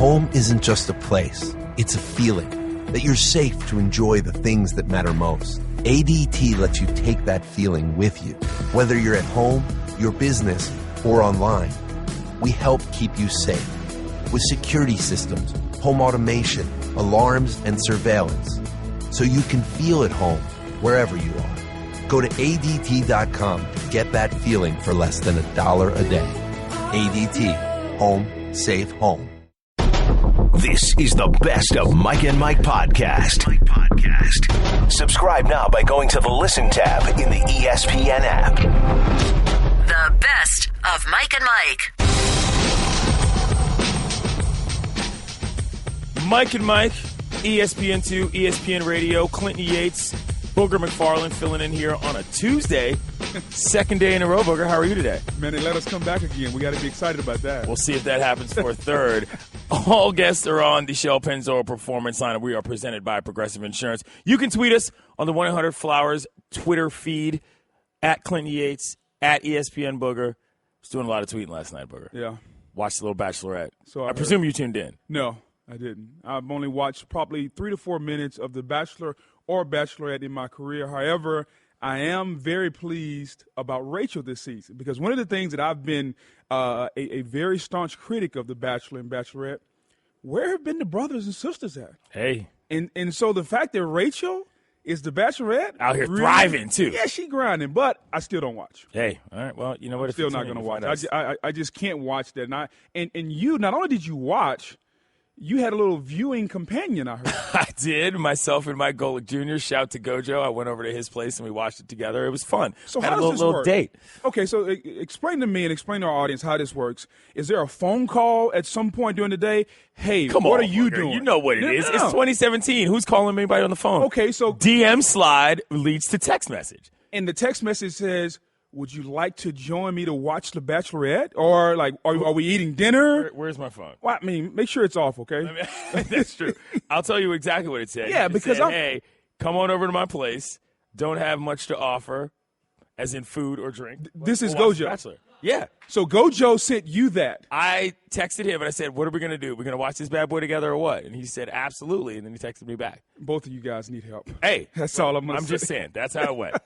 Home isn't just a place, it's a feeling that you're safe to enjoy the things that matter most. ADT lets you take that feeling with you, whether you're at home, your business, or online. We help keep you safe with security systems, home automation, alarms, and surveillance, so you can feel at home wherever you are. Go to ADT.com to get that feeling for less than $1 a day. ADT. Home. Safe home. This is the Best of Mike and Mike podcast. Subscribe now by going to the Listen tab in the ESPN app. The Best of Mike and Mike. Mike and Mike, ESPN2, ESPN Radio, Clinton Yates, Booger McFarland filling in here on a Tuesday. Second day in a row, Booger. How are you today? Man, they let us come back again. We got to be excited about that. We'll see if that happens for a third. All guests are on the Shell Pennzoil Performance Line, and we are presented by Progressive Insurance. You can tweet us on the 1-800-Flowers Twitter feed, at Clinton Yates, at ESPN Booger. I was doing a lot of tweeting last night, Booger. Yeah. Watched The Little Bachelorette. So I presume you tuned in. No, I didn't. I've only watched probably 3 to 4 minutes of The Bachelor or Bachelorette in my career. However, I am very pleased about Rachel this season because one of the things that I've been a very staunch critic of The Bachelor and Bachelorette, where have been the brothers and sisters at? Hey. And so the fact that Rachel is the Bachelorette. Out here thriving, too. Yeah, she grinding, but I still don't watch. Hey, all right, well, you know what? I'm still not going to watch. I just can't watch that. And you, not only did you watch, you had a little viewing companion, I heard. I did. Myself and Mike Golick Jr. Shout to Gojo. I went over to his place and we watched it together. It was fun. So had how a does this little work? date. Okay, so explain to me and explain to our audience how this works. Is there a phone call at some point during the day? Hey, what are you doing? You know what it is. No. It's 2017. Who's calling anybody on the phone? Okay, so DM slide leads to text message. And the text message says, would you like to join me to watch The Bachelorette? Or, like, are we eating dinner? Where's my phone? Well, I mean, make sure it's off, okay? That's true. I'll tell you exactly what it said. Yeah, It because said, hey, come on over to my place. Don't have much to offer, as in food or drink. This is We'll watch The Gojo. Bachelor. Yeah. So Gojo sent you that. I texted him and I said, what are we going to do? We're going to watch this bad boy together or what? And he said, absolutely. And then he texted me back. Both of you guys need help. Hey. That's all I'm going to say. I'm just saying. That's how it went.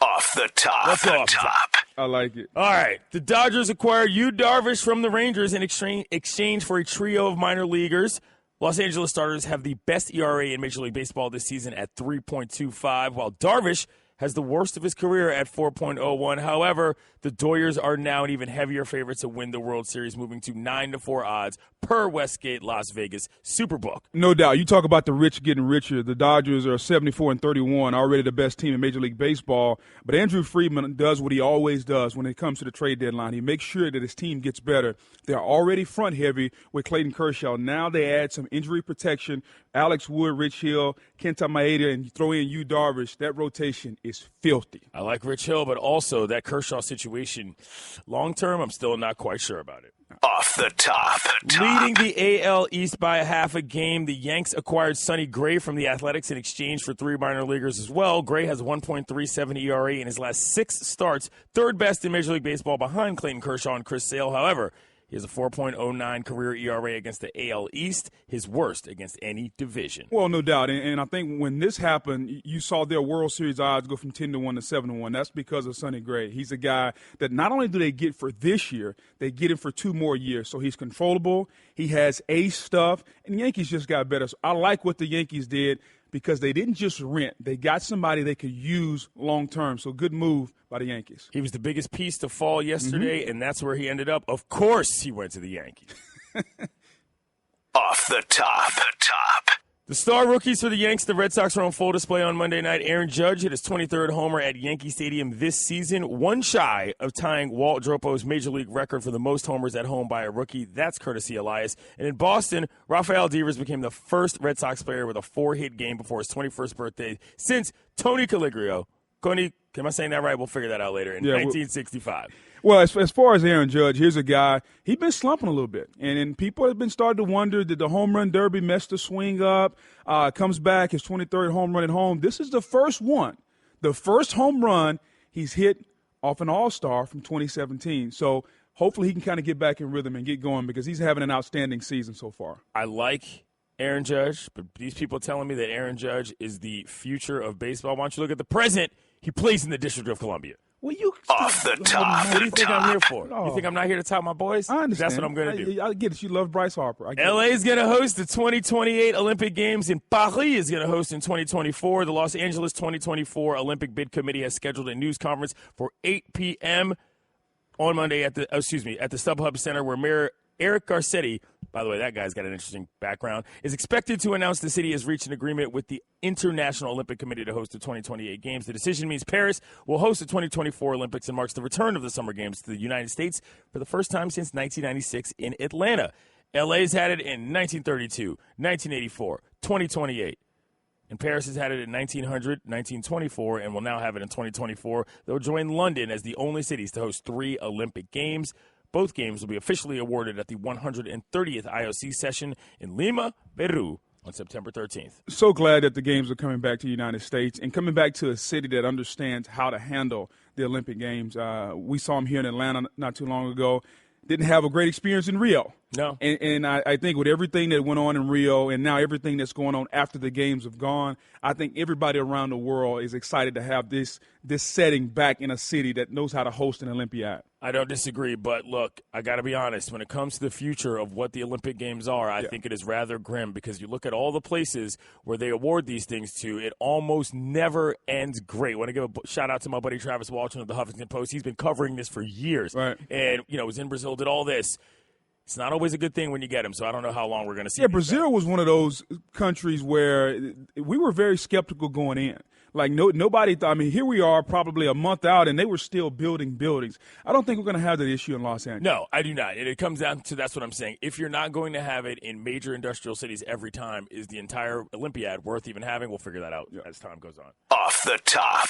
Off the top. Let's go off the top. I like it. All right. The Dodgers acquire Yu Darvish from the Rangers in exchange for a trio of minor leaguers. Los Angeles starters have the best ERA in Major League Baseball this season at 3.25, while Darvish has the worst of his career at 4.01. However, the Doyers are now an even heavier favorite to win the World Series, moving to 9-4 odds per Westgate Las Vegas Superbook. No doubt. You talk about the rich getting richer. The Dodgers are 74-31, already the best team in Major League Baseball. But Andrew Friedman does what he always does when it comes to the trade deadline. He makes sure that his team gets better. They're already front heavy with Clayton Kershaw. Now they add some injury protection. Alex Wood, Rich Hill, Kenta Maeda, and you throw in Yu Darvish. That rotation is filthy. I like Rich Hill, but also that Kershaw situation, long term, I'm still not quite sure about it. Off the top. Leading the AL East by a half a game, the Yanks acquired Sonny Gray from the Athletics in exchange for 3 minor leaguers as well. Gray has 1.37 ERA in his last 6 starts, third best in Major League Baseball behind Clayton Kershaw and Chris Sale. However, he has a 4.09 career ERA against the AL East, his worst against any division. Well, no doubt. And I think when this happened, you saw their World Series odds go from 10-1 to 7-1. That's because of Sonny Gray. He's a guy that not only do they get for this year, they get him for 2 more years. So he's controllable. He has ace stuff. And the Yankees just got better. So I like what the Yankees did because they didn't just rent. They got somebody they could use long term. So good move by the Yankees. He was the biggest piece to fall yesterday, and that's where he ended up. Of course he went to the Yankees. Off the top. The star rookies for the Yanks, the Red Sox, are on full display on Monday night. Aaron Judge hit his 23rd homer at Yankee Stadium this season, one shy of tying Walt Dropo's Major League record for the most homers at home by a rookie. That's courtesy Elias. And in Boston, Rafael Devers became the first Red Sox player with a 4-hit game before his 21st birthday since Tony Caligario. Am I saying that right? We'll figure that out later. In 1965. Well, as far as Aaron Judge, here's a guy, he's been slumping a little bit. And people have been starting to wonder, did the home run derby mess the swing up? Comes back, his 23rd home run at home. This is the first one. The first home run he's hit off an all-star from 2017. So hopefully he can kind of get back in rhythm and get going because he's having an outstanding season so far. I like Aaron Judge, but these people telling me that Aaron Judge is the future of baseball. Why don't you look at the present? He plays in the District of Columbia. Well, you Off the top. What do you think I'm here for? No. You think I'm not here to top my boys? I understand. That's what I'm going to do. I get it. You love Bryce Harper. I get LA is going to host the 2028 Olympic Games, and Paris is going to host in 2024. The Los Angeles 2024 Olympic Bid Committee has scheduled a news conference for 8 p.m. on Monday at the StubHub Center, where Mayor Eric Garcetti, by the way, that guy's got an interesting background, is expected to announce the city has reached an agreement with the International Olympic Committee to host the 2028 Games. The decision means Paris will host the 2024 Olympics and marks the return of the Summer Games to the United States for the first time since 1996 in Atlanta. LA's had it in 1932, 1984, 2028. And Paris has had it in 1900, 1924, and will now have it in 2024. They'll join London as the only cities to host 3 Olympic Games. Both games will be officially awarded at the 130th IOC session in Lima, Peru, on September 13th. So glad that the games are coming back to the United States and coming back to a city that understands how to handle the Olympic Games. We saw them here in Atlanta not too long ago. Didn't have a great experience in Rio. No. And I think with everything that went on in Rio and now everything that's going on after the games have gone, I think everybody around the world is excited to have this setting back in a city that knows how to host an Olympiad. I don't disagree, but look, I got to be honest. When it comes to the future of what the Olympic Games are, I think it is rather grim because you look at all the places where they award these things to, it almost never ends great. I want to give a shout out to my buddy Travis Walton of the Huffington Post. He's been covering this for years. Right. And, was in Brazil, did all this. It's not always a good thing when you get him, so I don't know how long we're going to see. Yeah, Brazil was one of those countries where we were very skeptical going in. Like nobody thought. I mean, here we are, probably a month out, and they were still building buildings. I don't think we're going to have that issue in Los Angeles. No, I do not. And it comes down to that's what I'm saying. If you're not going to have it in major industrial cities every time, is the entire Olympiad worth even having? We'll figure that out as time goes on. Off the top.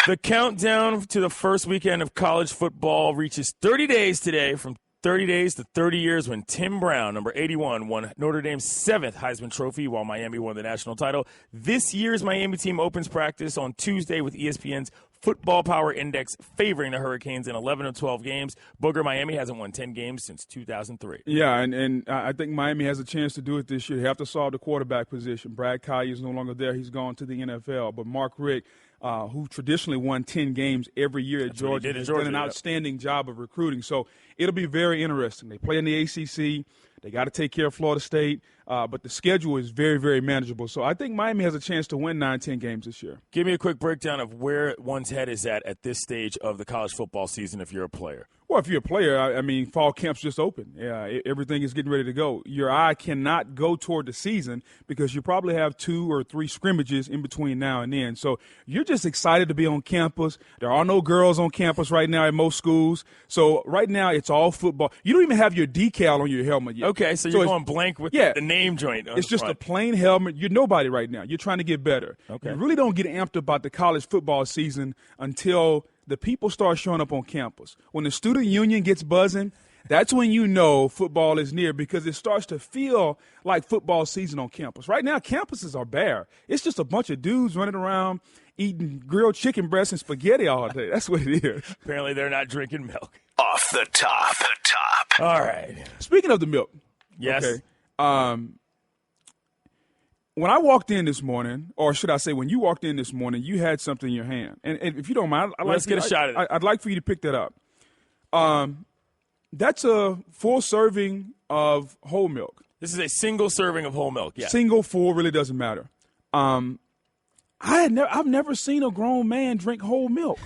The countdown to the first weekend of college football reaches 30 days today, from 30 days to 30 years, when Tim Brown, number 81, won Notre Dame's 7th Heisman Trophy while Miami won the national title. This year's Miami team opens practice on Tuesday with ESPN's Football Power Index favoring the Hurricanes in 11 of 12 games. Booger, Miami hasn't won 10 games since 2003. Yeah, and I think Miami has a chance to do it this year. They have to solve the quarterback position. Brad Collier is no longer there. He's gone to the NFL. But Mark Richt, who traditionally won 10 games every year at Georgia, has done an outstanding job of recruiting. So it'll be very interesting. They play in the ACC. They got to take care of Florida State. But the schedule is very, very manageable. So I think Miami has a chance to win 9-10 games this year. Give me a quick breakdown of where one's head is at this stage of the college football season if you're a player. Well, if you're a player, I mean, fall camp's just open. Yeah, everything is getting ready to go. Your eye cannot go toward the season because you probably have 2 or 3 scrimmages in between now and then. So you're just excited to be on campus. There are no girls on campus right now at most schools. So right now it's all football. You don't even have your decal on your helmet yet. Okay, so you're going blank with the name joint. It's just a plain helmet. You're nobody right now. You're trying to get better. Okay. You really don't get amped about the college football season until the people start showing up on campus. When the student union gets buzzing, that's when you know football is near because it starts to feel like football season on campus. Right now, campuses are bare. It's just a bunch of dudes running around eating grilled chicken breasts and spaghetti all day. That's what it is. Apparently they're not drinking milk. Off the top. All right. Speaking of the milk. Yes. Okay. When I walked in this morning, or should I say when you walked in this morning, you had something in your hand. And if you don't mind, let's get a shot at it. I'd like for you to pick that up. That's a full serving of whole milk. This is a single serving of whole milk, yeah. Single, full, really doesn't matter. I've never seen a grown man drink whole milk.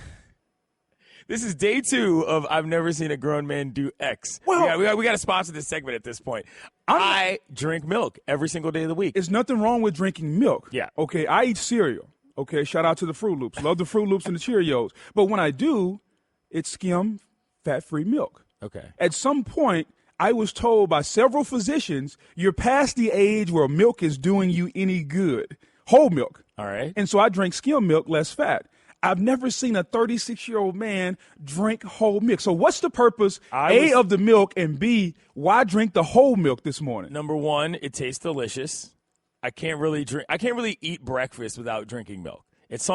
This is day 2 of I've never seen a grown man do X. Well, we got to sponsor this segment at this point. I drink milk every single day of the week. There's nothing wrong with drinking milk. Yeah. Okay, I eat cereal. Okay, shout out to the Fruit Loops. Love the Fruit Loops and the Cheerios. But when I do, it's skim, fat-free milk. Okay. At some point, I was told by several physicians, you're past the age where milk is doing you any good. Whole milk. All right. And so I drink skim milk, less fat. I've never seen a 36-year-old man drink whole milk. So what's the purpose, of the milk, and B, why drink the whole milk this morning? Number 1, it tastes delicious. I can't really eat breakfast without drinking milk. It's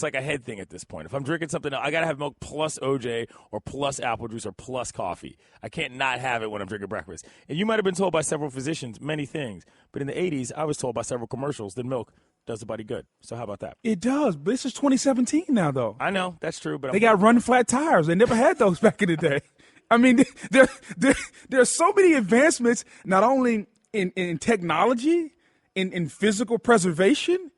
like a head thing at this point. If I'm drinking something, I got to have milk plus OJ or plus apple juice or plus coffee. I can't not have it when I'm drinking breakfast. And you might have been told by several physicians many things, but in the 80s, I was told by several commercials that milk does the body good. So how about that? It does, but this is 2017 now, though. I know, that's true. But they got run flat tires. They never had those back in the day. I mean, there are so many advancements, not only in technology, in physical preservation,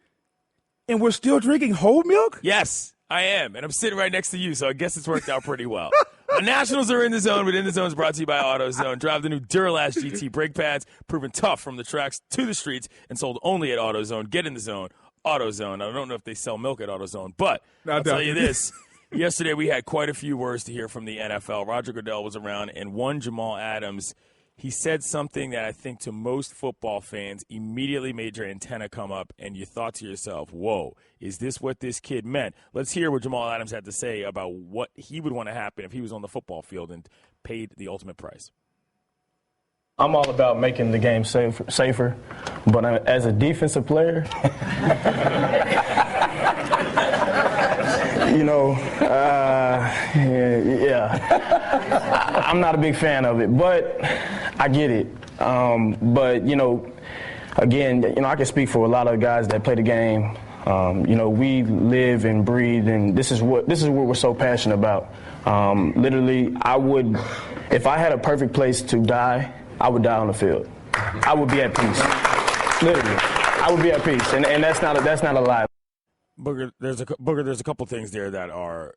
and we're still drinking whole milk? Yes, I am. And I'm sitting right next to you, so I guess it's worked out pretty well. The Nationals are in the zone, but In the Zone is brought to you by AutoZone. Drive the new Duralast GT brake pads, proven tough from the tracks to the streets, and sold only at AutoZone. Get in the zone. AutoZone. I don't know if they sell milk at AutoZone, but I'll tell you this. Yesterday we had quite a few words to hear from the NFL. Roger Goodell was around, and one Jamal Adams, he said something that I think to most football fans immediately made your antenna come up, and you thought to yourself, whoa, is this what this kid meant? Let's hear what Jamal Adams had to say about what he would want to happen if he was on the football field and paid the ultimate price. I'm all about making the game safer, but as a defensive player, I'm not a big fan of it, but I get it. Again, I can speak for a lot of guys that play the game. We live and breathe, and this is what we're so passionate about. Literally, if I had a perfect place to die, I would die on the field. I would be at peace. Literally, I would be at peace, and that's not a lie. Booger, there's a couple things there that are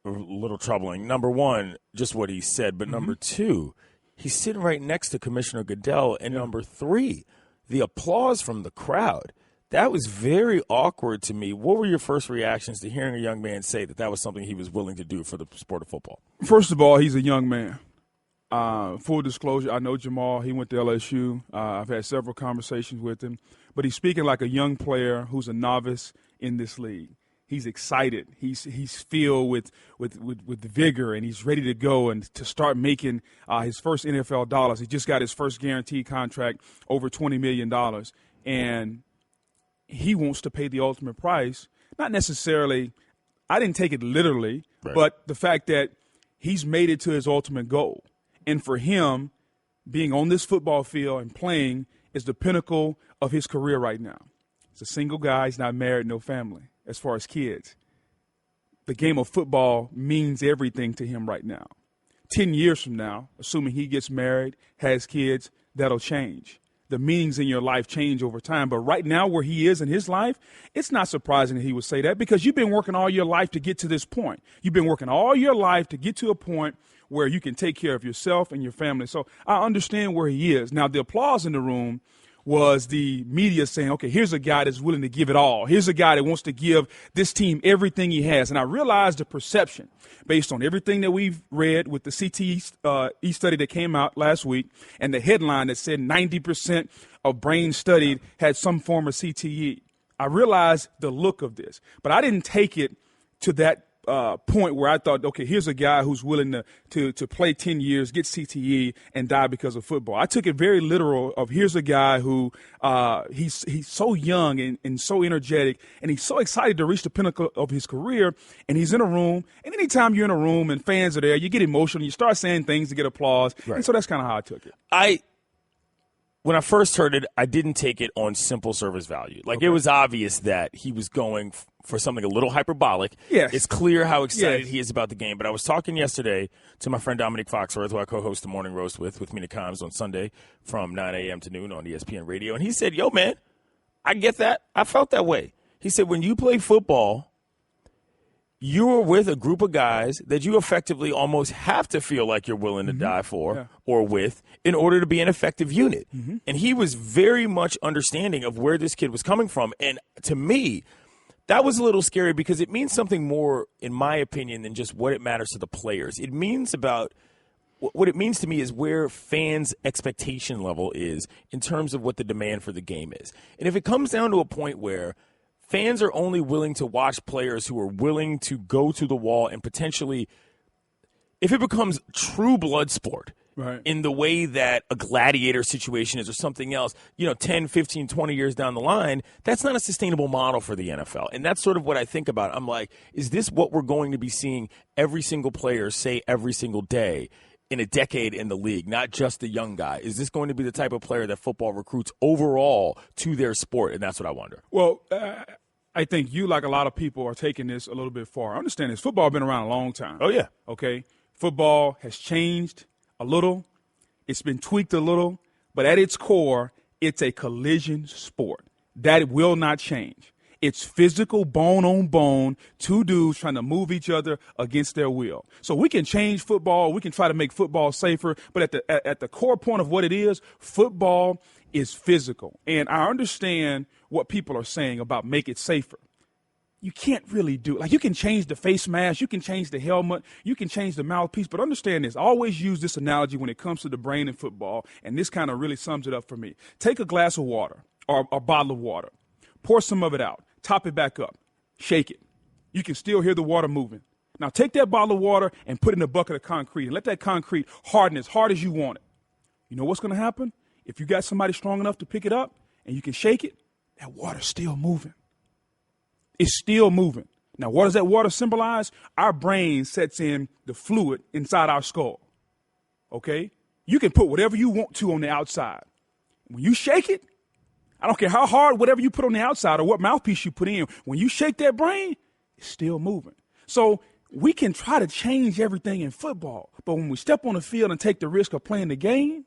a little troubling. Number one, just what he said, but number two, he's sitting right next to Commissioner Goodell, and number three, the applause from the crowd. That was very awkward to me. What were your first reactions to hearing a young man say that was something he was willing to do for the sport of football? First of all, he's a young man. Full disclosure, I know Jamal. He went to LSU. I've had several conversations with him. But he's speaking like a young player who's a novice in this league. He's excited. He's filled with vigor, and he's ready to go and to start making his first NFL dollars. He just got his first guaranteed contract, over $20 million. And he wants to pay the ultimate price. Not necessarily, I didn't take it literally, right, but the fact that he's made it to his ultimate goal. And for him, being on this football field and playing is the pinnacle of his career right now. He's a single guy. He's not married, no family as far as kids. The game of football means everything to him right now. 10 years from now, assuming he gets married, has kids, that'll change. The meanings in your life change over time. But right now where he is in his life, it's not surprising that he would say that, because you've been working all your life to get to this point. You've been working all your life to get to a point where you can take care of yourself and your family. So I understand where he is. Now, the applause in the room was the media saying, okay, here's a guy that's willing to give it all. Here's a guy that wants to give this team everything he has. And I realized the perception based on everything that we've read with the CTE study that came out last week, and the headline that said 90% of brain studied had some form of CTE. I realized the look of this, but I didn't take it to that point where I thought, okay, here's a guy who's willing to play 10 years, get CTE, and die because of football. I took it very literal of here's a guy who he's so young and so energetic, and he's so excited to reach the pinnacle of his career, and he's in a room. And anytime you're in a room and fans are there, you get emotional, you start saying things to get applause. Right. And so that's kind of how I took it. When I first heard it, I didn't take it on simple service value. It was obvious that he was going for something a little hyperbolic. Yes. It's clear how excited he is about the game. But I was talking yesterday to my friend Dominique Foxworth, who I co-host the Morning Roast with Mina Kimes on Sunday from 9 a.m. to noon on ESPN Radio. And he said, yo, man, I get that. I felt that way. He said, when you play football, you are with a group of guys that you effectively almost have to feel like you're willing to die for or with in order to be an effective unit. Mm-hmm. And he was very much understanding of where this kid was coming from. And to me, that was a little scary because it means something more, in my opinion, than just what it matters to the players. It means about what it means to me is where fans' expectation level is in terms of what the demand for the game is. And if it comes down to a point where fans are only willing to watch players who are willing to go to the wall and potentially, if it becomes true blood sport, right, in the way that a gladiator situation is or something else, 10, 15, 20 years down the line, that's not a sustainable model for the NFL. And that's sort of what I think about. I'm like, is this what we're going to be seeing every single player say every single day in a decade in the league, not just the young guy? Is this going to be the type of player that football recruits overall to their sport? And that's what I wonder. Well, I think you, like a lot of people, are taking this a little bit far. I understand this. Football has been around a long time. Oh, yeah. Okay? Football has changed a little. It's been tweaked a little. But at its core, it's a collision sport. That will not change. It's physical, bone on bone, two dudes trying to move each other against their will. So we can change football. We can try to make football safer. But at the core point of what it is, football is physical. And I understand what people are saying about make it safer. You can't really do it. Like, you can change the face mask, you can change the helmet, you can change the mouthpiece, but understand this. I always use this analogy when it comes to the brain in football, and this kind of really sums it up for me. Take a glass of water or a bottle of water, pour some of it out, top it back up, shake it. You can still hear the water moving. Now take that bottle of water and put it in a bucket of concrete and let that concrete harden as hard as you want it. You know what's going to happen? If you got somebody strong enough to pick it up and you can shake it, that water's still moving. It's still moving. Now, what does that water symbolize? Our brain sets in the fluid inside our skull. Okay? You can put whatever you want to on the outside. When you shake it, I don't care how hard whatever you put on the outside or what mouthpiece you put in, when you shake that brain, it's still moving. So we can try to change everything in football, but when we step on the field and take the risk of playing the game,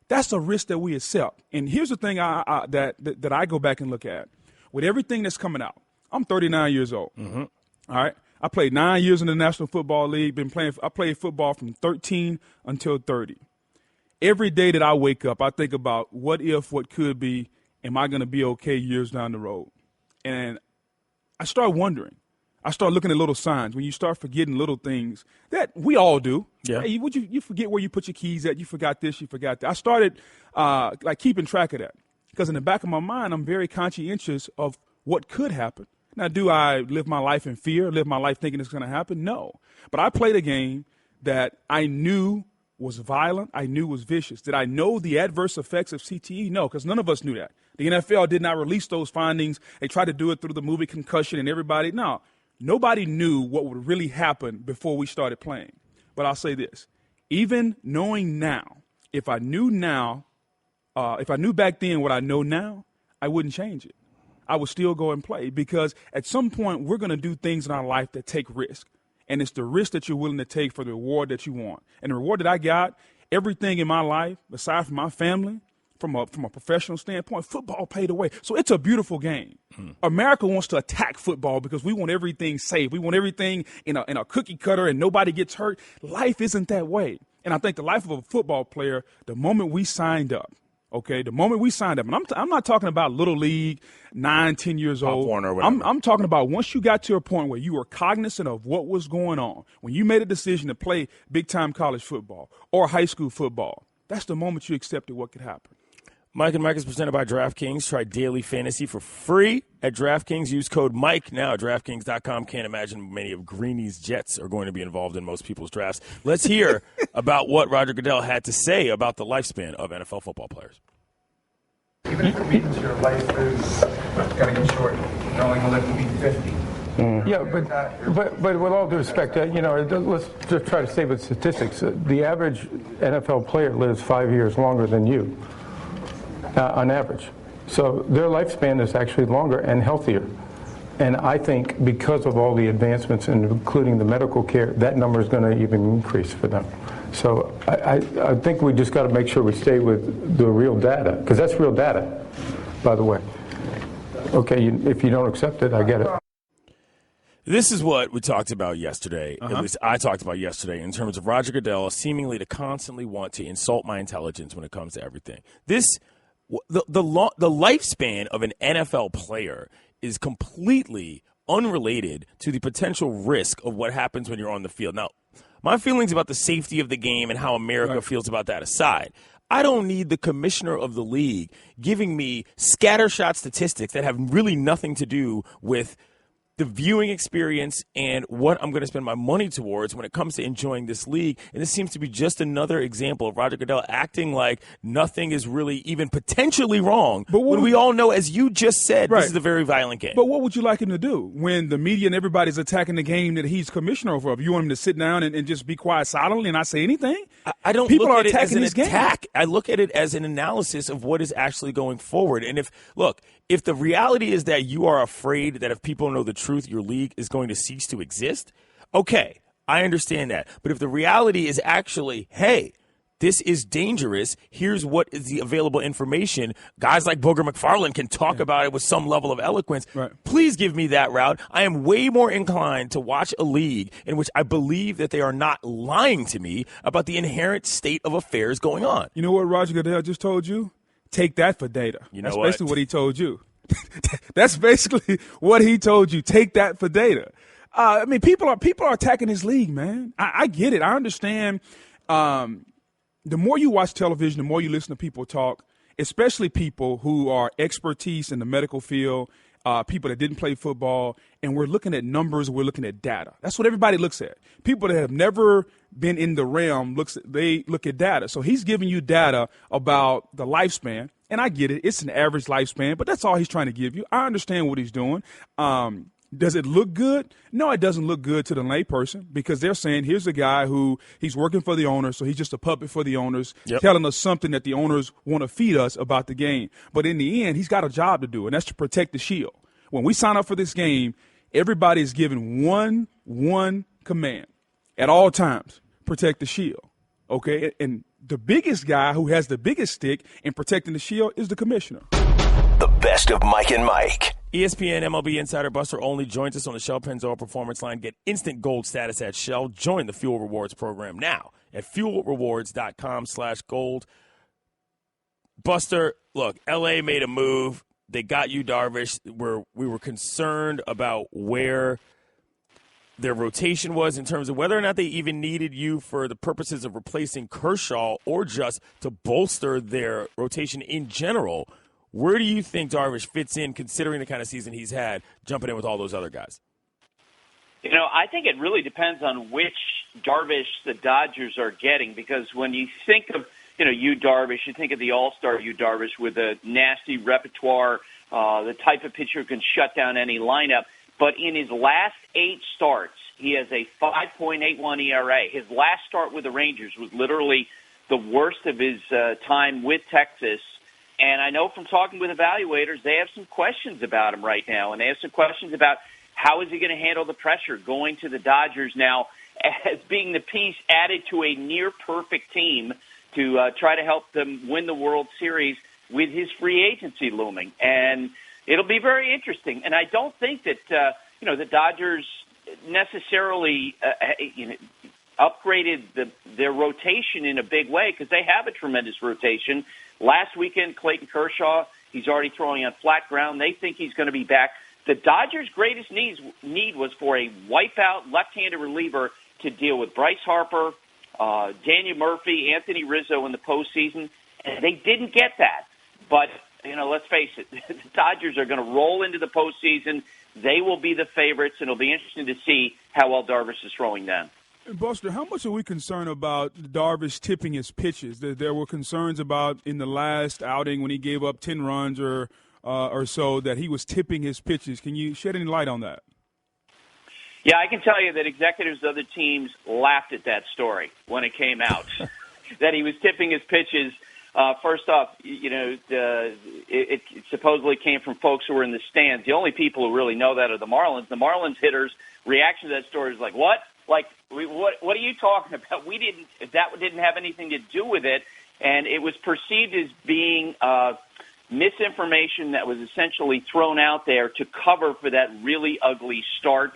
that's a risk that we accept. And here's the thing that I go back and look at. With everything that's coming out, I'm 39 years old. Mm-hmm. All right? I played 9 years in the National Football League. I played football from 13 until 30. Every day that I wake up, I think about what if, what could be, am I going to be okay years down the road? And I start wondering. I start looking at little signs when you start forgetting little things that we all do. Yeah. Hey, you forget where you put your keys at. You forgot this, you forgot that. I started keeping track of that because in the back of my mind, I'm very conscientious of what could happen. Now, do I live my life in fear, live my life thinking it's going to happen? No. But I played a game that I knew was violent, I knew was vicious. Did I know the adverse effects of CTE? No, because none of us knew that. The NFL did not release those findings. They tried to do it through the movie Concussion and everybody. No. Nobody knew what would really happen before we started playing. But I'll say this. Even knowing now, if I knew back then what I know now, I wouldn't change it. I would still go and play because at some point we're going to do things in our life that take risk. And it's the risk that you're willing to take for the reward that you want. And the reward that I got, everything in my life, aside from my family, from a professional standpoint, football paid the way. So it's a beautiful game. America wants to attack football because we want everything safe. We want everything in a cookie cutter and nobody gets hurt. Life isn't that way. And I think the life of a football player, the moment we signed up, and I'm not talking about little league, 9, 10 years old. Warner or whatever. I'm talking about once you got to a point where you were cognizant of what was going on, when you made a decision to play big-time college football or high school football, that's the moment you accepted what could happen. Mike and Mike is presented by DraftKings. Try daily fantasy for free at DraftKings. Use code Mike now at DraftKings.com. Can't imagine many of Greeny's Jets are going to be involved in most people's drafts. Let's hear about what Roger Goodell had to say about the lifespan of NFL football players. Even if it means your life is going to get short, you're only going to live to be 50. Yeah, but with all due respect, let's just try to stay with statistics. The average NFL player lives 5 years longer than you. On average. So their lifespan is actually longer and healthier. And I think because of all the advancements, including the medical care, that number is going to even increase for them. So I think we just got to make sure we stay with the real data, because that's real data, by the way. Okay, if you don't accept it, I get it. This is what we talked about yesterday, at least I talked about yesterday, in terms of Roger Goodell seemingly to constantly want to insult my intelligence when it comes to everything. The lifespan of an NFL player is completely unrelated to the potential risk of what happens when you're on the field. Now, my feelings about the safety of the game and how America feels about that aside, I don't need the commissioner of the league giving me scattershot statistics that have really nothing to do with the viewing experience and what I'm going to spend my money towards when it comes to enjoying this league. And this seems to be just another example of Roger Goodell acting like nothing is really even potentially wrong. But when we all know, as you just said, this is a very violent game. But what would you like him to do when the media and everybody's attacking the game that he's commissioner of? You want him to sit down and just be quiet silently and not say anything? I don't People look are at it as an attack. I look at it as an analysis of what is actually going forward. And if the reality is that you are afraid that if people know the truth, your league is going to cease to exist, okay, I understand that. But if the reality is actually, hey, this is dangerous, here's what is the available information, guys like Booger McFarland can talk about it with some level of eloquence, please give me that route. I am way more inclined to watch a league in which I believe that they are not lying to me about the inherent state of affairs going on. You know what Roger Goodell just told you? Take that for data. That's basically what he told you. That's basically what he told you. Take that for data. I mean, people are attacking his league, man. I get it. I understand. The more you watch television, the more you listen to people talk, especially people who are expertise in the medical field, people that didn't play football, and we're looking at numbers, we're looking at data. That's what everybody looks at. People that have never been in the realm, they look at data. So he's giving you data about the lifespan, and I get it. It's an average lifespan, but that's all he's trying to give you. I understand what he's doing. Does it look good? No, it doesn't look good to the layperson because they're saying here's a guy who he's working for the owners, so he's just a puppet for the owners, telling us something that the owners want to feed us about the game. But in the end, he's got a job to do, and that's to protect the shield. When we sign up for this game, everybody is given one command at all times: protect the shield. Okay, and the biggest guy who has the biggest stick in protecting the shield is the commissioner. The best of Mike and Mike. ESPN MLB Insider Buster Olney joins us on the Shell Pennzoil Performance Line. Get instant gold status at Shell. Join the Fuel Rewards program now at fuelrewards.com/gold. Buster, look, LA made a move. They got you, Darvish. We were concerned about where their rotation was in terms of whether or not they even needed you for the purposes of replacing Kershaw or just to bolster their rotation in general. Where do you think Darvish fits in, considering the kind of season he's had, jumping in with all those other guys? You know, I think it really depends on which Darvish the Dodgers are getting, because when you think of, Yu Darvish, you think of the all-star Yu Darvish with a nasty repertoire, the type of pitcher who can shut down any lineup. But in his last 8 starts, he has a 5.81 ERA. His last start with the Rangers was literally the worst of his time with Texas. And I know from talking with evaluators, they have some questions about him right now. And they have some questions about how is he going to handle the pressure going to the Dodgers now as being the piece added to a near-perfect team to try to help them win the World Series with his free agency looming. And it'll be very interesting. And I don't think that, the Dodgers necessarily upgraded their rotation in a big way because they have a tremendous rotation. Last weekend, Clayton Kershaw, he's already throwing on flat ground. They think he's going to be back. The Dodgers' greatest need was for a wipeout left-handed reliever to deal with Bryce Harper, Daniel Murphy, Anthony Rizzo in the postseason, and they didn't get that. But, let's face it, the Dodgers are going to roll into the postseason. They will be the favorites, and it'll be interesting to see how well Darvish is throwing then. Buster, how much are we concerned about Darvish tipping his pitches? There were concerns about in the last outing when he gave up 10 runs or so that he was tipping his pitches. Can you shed any light on that? Yeah, I can tell you that executives of other teams laughed at that story when it came out, that he was tipping his pitches. First off, it supposedly came from folks who were in the stands. The only people who really know that are the Marlins. The Marlins hitters' reaction to that story is like, what? Like, what are you talking about? That didn't have anything to do with it, and it was perceived as being misinformation that was essentially thrown out there to cover for that really ugly start,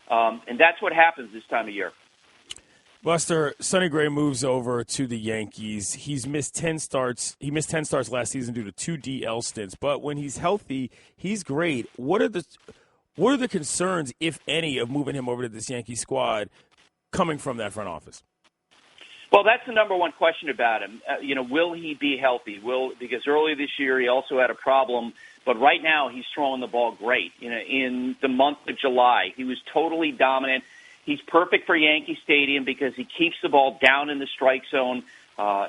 and that's what happens this time of year. Buster, Sonny Gray moves over to the Yankees. He's missed 10 starts. He missed 10 starts last season due to 2 DL stints, but when he's healthy, he's great. What are the concerns, if any, of moving him over to this Yankee squad coming from that front office? Well, that's the number one question about him. Will he be healthy? Because early this year he also had a problem, but right now he's throwing the ball great. In the month of July, he was totally dominant. He's perfect for Yankee Stadium because he keeps the ball down in the strike zone.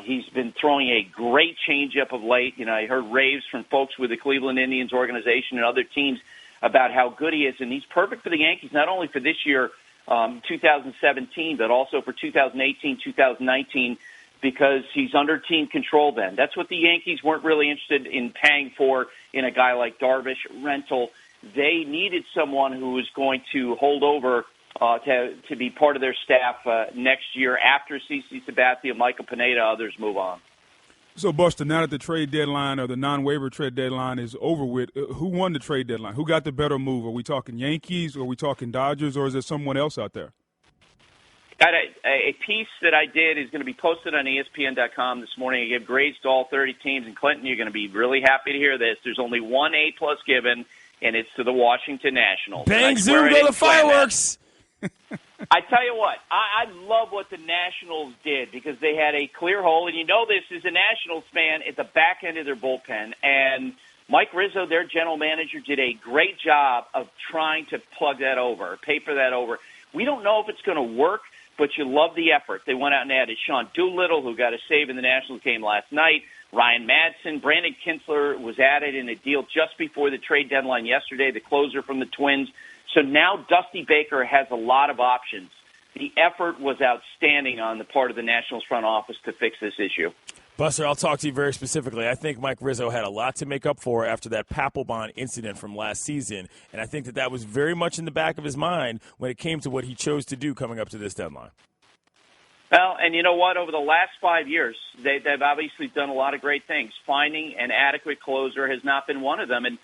He's been throwing a great changeup of late. I heard raves from folks with the Cleveland Indians organization and other teams about how good he is, and he's perfect for the Yankees, not only for this year, 2017, but also for 2018, 2019, because he's under team control then. That's what the Yankees weren't really interested in paying for in a guy like Darvish, rental. They needed someone who was going to hold over to be part of their staff next year after CeCe Sabathia, Michael Pineda, others move on. So, Buster, now that the trade deadline or the non-waiver trade deadline is over with, who won the trade deadline? Who got the better move? Are we talking Yankees, or are we talking Dodgers, or is there someone else out there? Got a piece that I did is going to be posted on ESPN.com this morning. I gave grades to all 30 teams. And, Clinton, you're going to be really happy to hear this. There's only one A-plus given, and it's to the Washington Nationals. Bang, zoom, go the fireworks! I tell you what, I love what the Nationals did because they had a clear hole, and you know this as a Nationals fan, at the back end of their bullpen. And Mike Rizzo, their general manager, did a great job of trying to plug that over, paper that over. We don't know if it's going to work, but you love the effort. They went out and added Sean Doolittle, who got a save in the Nationals game last night. Ryan Madson, Brandon Kinsler was added in a deal just before the trade deadline yesterday, the closer from the Twins. So now Dusty Baker has a lot of options. The effort was outstanding on the part of the Nationals front office to fix this issue. Buster, I'll talk to you very specifically. I think Mike Rizzo had a lot to make up for after that Papelbon incident from last season, and I think that was very much in the back of his mind when it came to what he chose to do coming up to this deadline. Well, and you know what? Over the last 5 years, they've obviously done a lot of great things. Finding an adequate closer has not been one of them. And,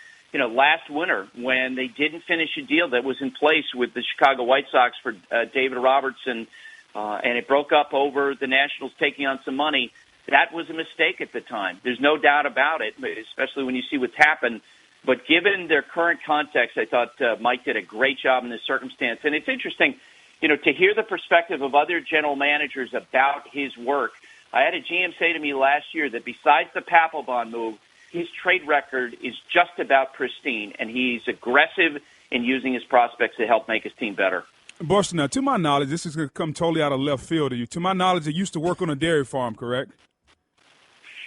last winter when they didn't finish a deal that was in place with the Chicago White Sox for David Robertson, and it broke up over the Nationals taking on some money, that was a mistake at the time. There's no doubt about it, especially when you see what's happened. But given their current context, I thought Mike did a great job in this circumstance. And it's interesting, to hear the perspective of other general managers about his work. I had a GM say to me last year that besides the Papelbon move, his trade record is just about pristine, and he's aggressive in using his prospects to help make his team better. Buster, now, to my knowledge, this is going to come totally out of left field to you. To my knowledge, you used to work on a dairy farm, correct?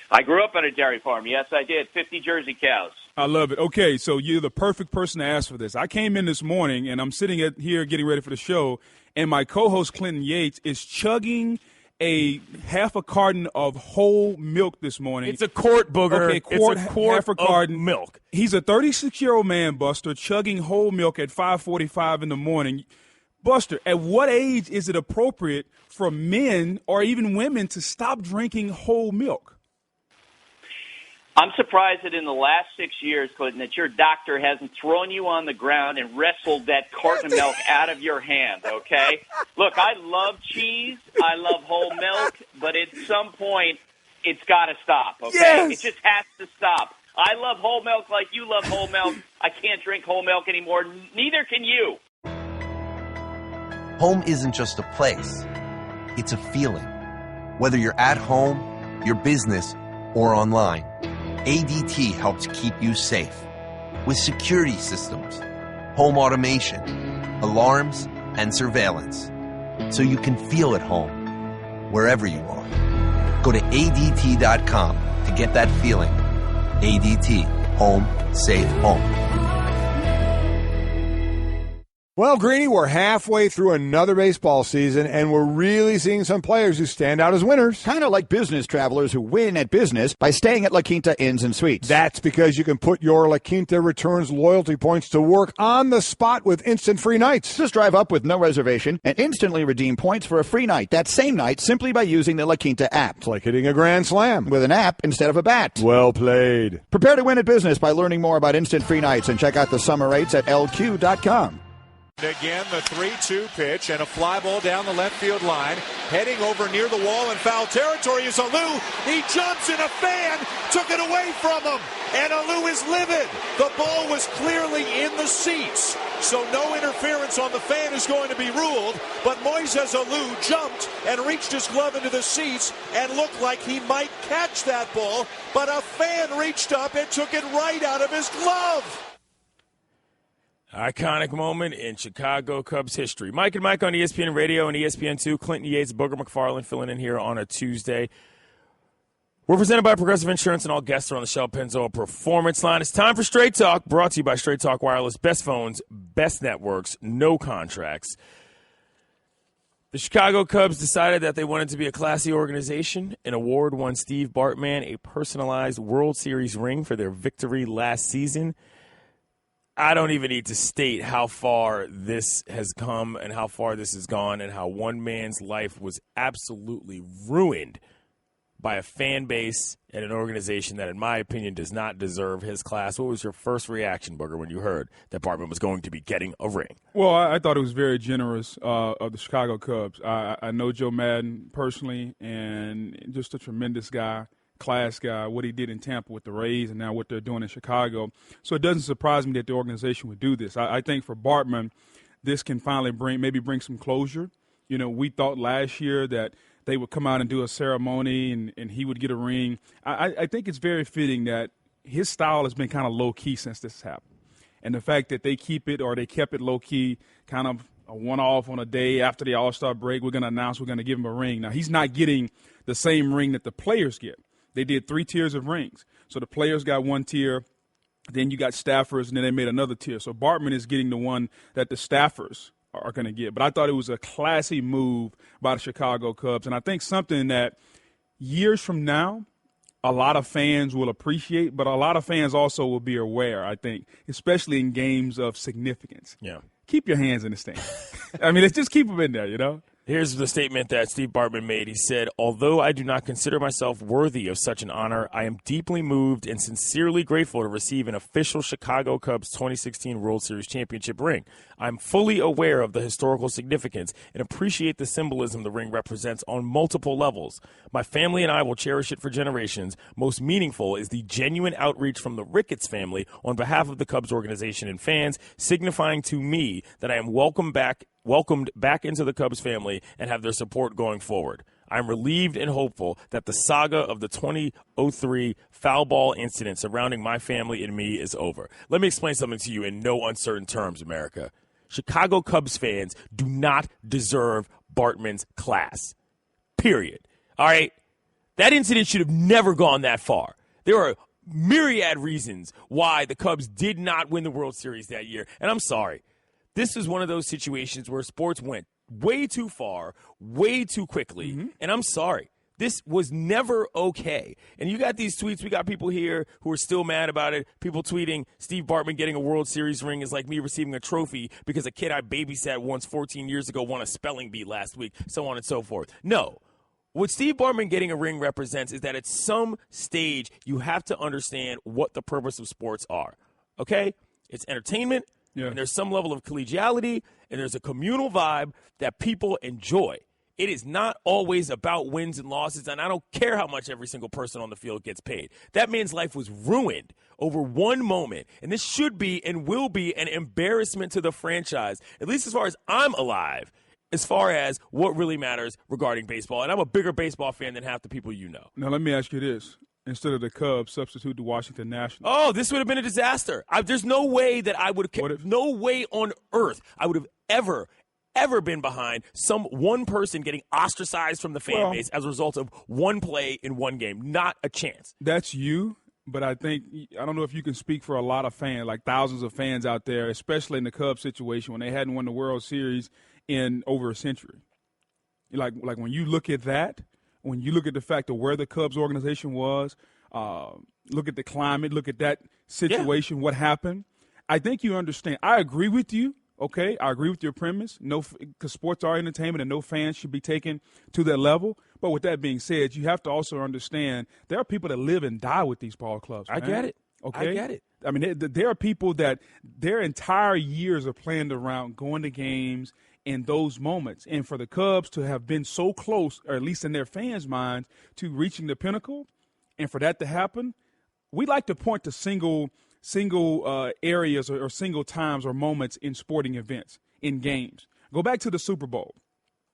I grew up on a dairy farm. Yes, I did. 50 Jersey cows. I love it. Okay, so you're the perfect person to ask for this. I came in this morning, and I'm sitting here getting ready for the show, and my co-host Clinton Yates is chugging half a carton of whole milk this morning. It's a quart, booger. Okay, it's a quart half a carton of milk. He's a 36-year-old man, Buster, chugging whole milk at 5:45 in the morning. Buster, at what age is it appropriate for men or even women to stop drinking whole milk? I'm surprised that in the last 6 years, Clinton, that your doctor hasn't thrown you on the ground and wrestled that carton of milk out of your hand, okay? Look, I love cheese. I love whole milk. But at some point, it's got to stop, okay? Yes. It just has to stop. I love whole milk like you love whole milk. I can't drink whole milk anymore. Neither can you. Home isn't just a place. It's a feeling. Whether you're at home, your business, or online, ADT helps keep you safe. With security systems, home automation, alarms, and surveillance. So you can feel at home, wherever you are. Go to ADT.com to get that feeling. ADT. Home. Safe home. Well, Greeny, we're halfway through another baseball season, and we're really seeing some players who stand out as winners. Kind of like business travelers who win at business by staying at La Quinta Inns and Suites. That's because you can put your La Quinta Returns loyalty points to work on the spot with instant free nights. Just drive up with no reservation and instantly redeem points for a free night that same night simply by using the La Quinta app. It's like hitting a grand slam. With an app instead of a bat. Well played. Prepare to win at business by learning more about instant free nights and check out the summer rates at LQ.com. Again, the 3-2 pitch and a fly ball down the left field line. Heading over near the wall in foul territory is Alou. He jumps and a fan took it away from him. And Alou is livid. The ball was clearly in the seats. So no interference on the fan is going to be ruled. But Moises Alou jumped and reached his glove into the seats and looked like he might catch that ball. But a fan reached up and took it right out of his glove. Iconic moment in Chicago Cubs history. Mike and Mike on ESPN Radio and ESPN2. Clinton Yates, Booger McFarland filling in here on a Tuesday. We're presented by Progressive Insurance, and all guests are on the Shell Pennzoil Performance Line. It's time for Straight Talk, brought to you by Straight Talk Wireless. Best phones, best networks, no contracts. The Chicago Cubs decided that they wanted to be a classy organization. An award won Steve Bartman a personalized World Series ring for their victory last season. I don't even need to state how far this has come and how far this has gone and how one man's life was absolutely ruined by a fan base and an organization that, in my opinion, does not deserve his class. What was your first reaction, Booger, when you heard that Bartman was going to be getting a ring? Well, I thought it was very generous of the Chicago Cubs. I know Joe Madden personally, and just a tremendous guy. Class guy, what he did in Tampa with the Rays and now what they're doing in Chicago. So it doesn't surprise me that the organization would do this. I think for Bartman, this can finally bring some closure. You know, we thought last year that they would come out and do a ceremony and he would get a ring. I think it's very fitting that his style has been kind of low-key since this happened. And the fact that they keep it, or they kept it low-key, kind of a one-off on a day after the All-Star break, we're going to announce we're going to give him a ring. Now, he's not getting the same ring that the players get. They did 3 tiers of rings. So the players got 1 tier, then you got staffers, and then they made another tier. So Bartman is getting the one that the staffers are going to get. But I thought it was a classy move by the Chicago Cubs, and I think something that years from now a lot of fans will appreciate, but a lot of fans also will be aware, I think, especially in games of significance. Yeah. Keep your hands in the stand. I mean, let's just keep them in there, you know? Here's the statement that Steve Bartman made. He said, "Although I do not consider myself worthy of such an honor, I am deeply moved and sincerely grateful to receive an official Chicago Cubs 2016 World Series championship ring. I'm fully aware of the historical significance and appreciate the symbolism the ring represents on multiple levels. My family and I will cherish it for generations. Most meaningful is the genuine outreach from the Ricketts family on behalf of the Cubs organization and fans, signifying to me that I am welcomed back into the Cubs family and have their support going forward. I'm relieved and hopeful that the saga of the 2003 foul ball incident surrounding my family and me is over." Let me explain something to you in no uncertain terms, America. Chicago Cubs fans do not deserve Bartman's class. Period. All right? That incident should have never gone that far. There are myriad reasons why the Cubs did not win the World Series that year, and I'm sorry. This is one of those situations where sports went way too far, way too quickly, and I'm sorry. This was never okay. And you got these tweets. We got people here who are still mad about it. People tweeting, Steve Bartman getting a World Series ring is like me receiving a trophy because a kid I babysat once 14 years ago won a spelling bee last week, so on and so forth. No. What Steve Bartman getting a ring represents is that at some stage you have to understand what the purpose of sports are. Okay? It's entertainment. Yeah. And there's some level of collegiality, and there's a communal vibe that people enjoy. It is not always about wins and losses, and I don't care how much every single person on the field gets paid. That man's life was ruined over one moment, and this should be and will be an embarrassment to the franchise, at least as far as I'm alive, as far as what really matters regarding baseball. And I'm a bigger baseball fan than half the people you know. Now, let me ask you this. Instead of the Cubs, substitute the Washington Nationals. Oh, this would have been a disaster. There's no way that I would have, no way on earth I would have ever been behind one person getting ostracized from the fan base as a result of one play in one game. Not a chance. That's you, but I don't know if you can speak for a lot of fans, like thousands of fans out there, especially in the Cubs situation when they hadn't won the World Series in over a century. Like when you look at that, when you look at the fact of where the Cubs organization was, look at the climate, look at that situation, what happened, I think you understand. I agree with you, okay? I agree with your premise. No, because sports are entertainment and no fans should be taken to that level. But with that being said, you have to also understand there are people that live and die with these ball clubs. I get it. Okay, I get it. I mean, there are people that their entire years are planned around going to games and those moments. And for the Cubs to have been so close, or at least in their fans' minds, to reaching the pinnacle, and for that to happen, we like to point to single areas or single times or moments in sporting events, in games. Go back to the Super Bowl.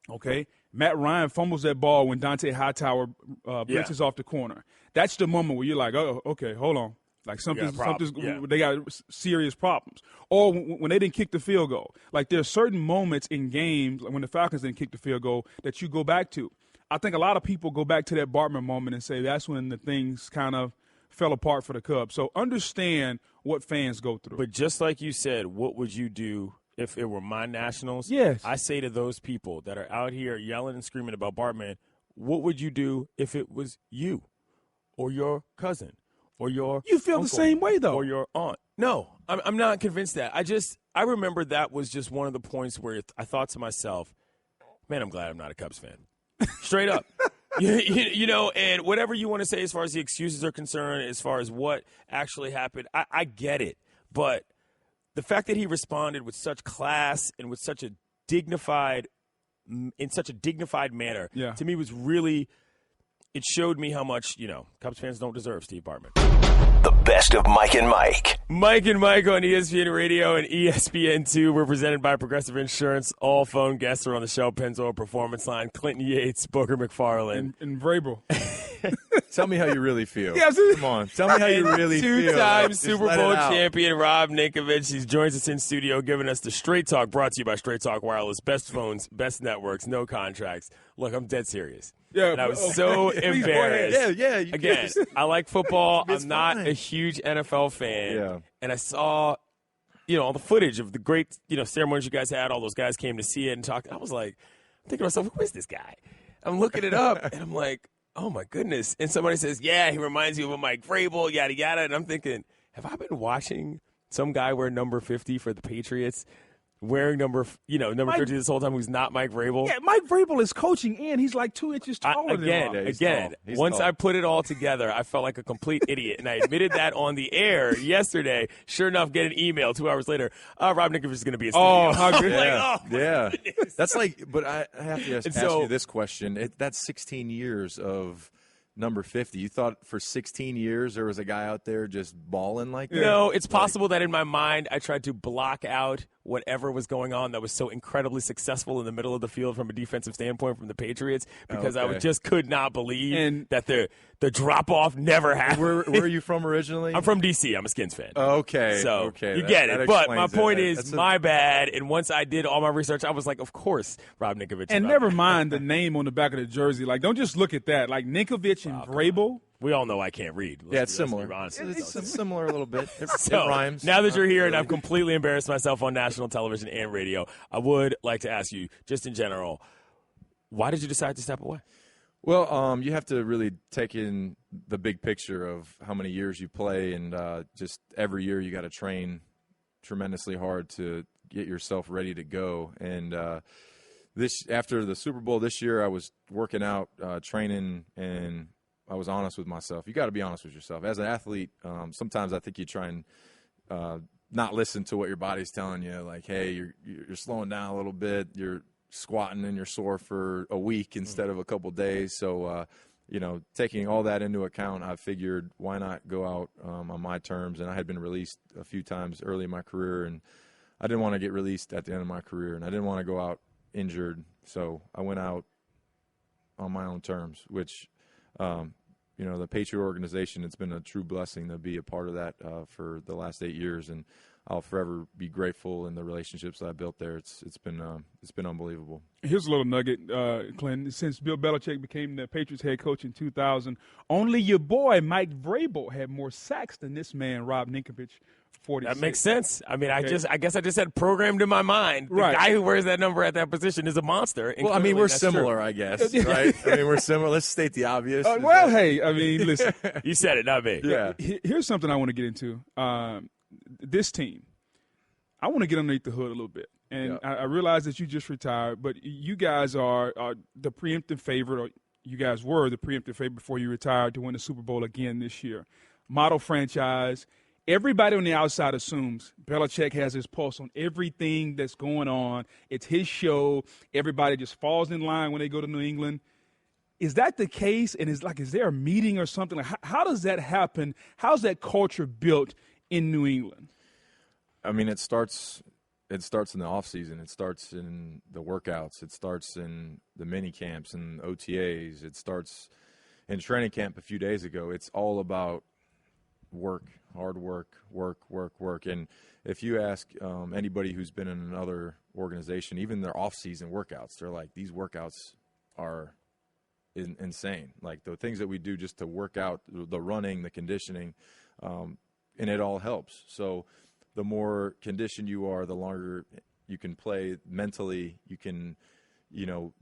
Okay, Matt Ryan fumbles that ball when Dante Hightower blitzes off the corner. That's the moment where you're like, oh, okay, hold on. Like they got serious problems. Or when they didn't kick the field goal. Like there are certain moments in games, like when the Falcons didn't kick the field goal, that you go back to. I think a lot of people go back to that Bartman moment and say that's when the things kind of fell apart for the Cubs. So understand what fans go through. But just like you said, what would you do if it were my Nationals? Yes. I say to those people that are out here yelling and screaming about Bartman, what would you do if it was you or your cousin? Or your You feel uncle, the same way, though. Or your aunt. No, I'm not convinced that. I remember that was just one of the points where I thought to myself, man, I'm glad I'm not a Cubs fan. Straight up. You know, and whatever you want to say as far as the excuses are concerned, as far as what actually happened, I get it. But the fact that he responded with such class and with such a dignified manner, to me was really – it showed me how much, Cubs fans don't deserve Steve Bartman. The best of Mike and Mike. Mike and Mike on ESPN Radio and ESPN2. We're presented by Progressive Insurance. All phone guests are on the show. Pennzoil Performance Line. Clinton Yates, Booker McFarland. And Vrabel. Tell me how you really feel. Yeah, come on. Tell me how you really feel. Two-time Super Bowl champion Rob Ninkovich. He joins us in studio giving us the Straight Talk, brought to you by Straight Talk Wireless. Best phones, best networks, no contracts. Look, I'm dead serious. Yeah, and I was so embarrassed. Yeah. Again, I like football. I'm not a huge NFL fan. Yeah. And I saw, all the footage of the great, ceremonies you guys had. All those guys came to see it and talk. I was like, I'm thinking to myself, who is this guy? I'm looking it up, and I'm like, oh, my goodness. And somebody says, yeah, he reminds you of a Mike Vrabel, yada, yada. And I'm thinking, have I been watching some guy wear number 50 for the Patriots? Wearing number 50 this whole time, who's not Mike Vrabel. Yeah, Mike Vrabel is coaching, and he's like 2 inches taller than him. Again, once I put it all together, I felt like a complete idiot, and I admitted that on the air yesterday. Sure enough, get an email 2 hours later. Rob Ninkovich is going to be in studio. Oh, how good! Yeah. That's like, but I have to ask you this question. That's 16 years of number 50. You thought for 16 years there was a guy out there just balling like that? No, it's possible that in my mind I tried to block out whatever was going on that was so incredibly successful in the middle of the field from a defensive standpoint from the Patriots, because I just could not believe that the drop-off never happened. Where are you from originally? I'm from D.C. I'm a Skins fan. Okay. So you get it. But my point is, my bad. And once I did all my research, I was like, of course, Rob Ninkovich. And never mind the name on the back of the jersey. Like, don't just look at that. Like, Ninkovich and Vrabel. We all know I can't read. It's similar. It's similar a little bit. It rhymes. Now that you're here and I've completely embarrassed myself on national television and radio, I would like to ask you, just in general, why did you decide to step away? Well, you have to really take in the big picture of how many years you play, and just every year you got to train tremendously hard to get yourself ready to go. And after the Super Bowl this year, I was working out, training, and I was honest with myself. You got to be honest with yourself. As an athlete, sometimes I think you try and not listen to what your body's telling you. Like, hey, you're slowing down a little bit. You're squatting and you're sore for a week instead of a couple days. So, taking all that into account, I figured why not go out on my terms. And I had been released a few times early in my career, and I didn't want to get released at the end of my career, and I didn't want to go out injured. So I went out on my own terms, which the Patriot organization, it's been a true blessing to be a part of that for the last 8 years, and I'll forever be grateful in the relationships that I built there. It's been unbelievable. Here's a little nugget, Clinton. Since Bill Belichick became the Patriots head coach in 2000, only your boy Mike Vrabel had more sacks than this man, Rob Ninkovich. 46. That makes sense. I mean, I guess I just had programmed in my mind the guy who wears that number at that position is a monster. Well, I mean, we're similar, I guess, right? I mean, we're similar. Let's state the obvious. Hey, I mean, listen. You said it, not me. Yeah. Here's something I want to get into. This team, I want to get underneath the hood a little bit. And I realize that you just retired, but you guys are the preemptive favorite, or you guys were the preemptive favorite before you retired to win the Super Bowl again this year. model franchise. Everybody on the outside assumes Belichick has his pulse on everything that's going on. It's his show. Everybody just falls in line when they go to New England. Is that the case? And is there a meeting or something? Like, how does that happen? How's that culture built in New England? I mean, it starts in the off season. It starts in the workouts. It starts in the mini camps and OTAs. It starts in training camp a few days ago. It's all about work, hard work. And if you ask anybody who's been in another organization, even their off-season workouts, they're like, these workouts are insane. Like the things that we do just to work out, the running, the conditioning, and it all helps. So the more conditioned you are, the longer you can play mentally. You can,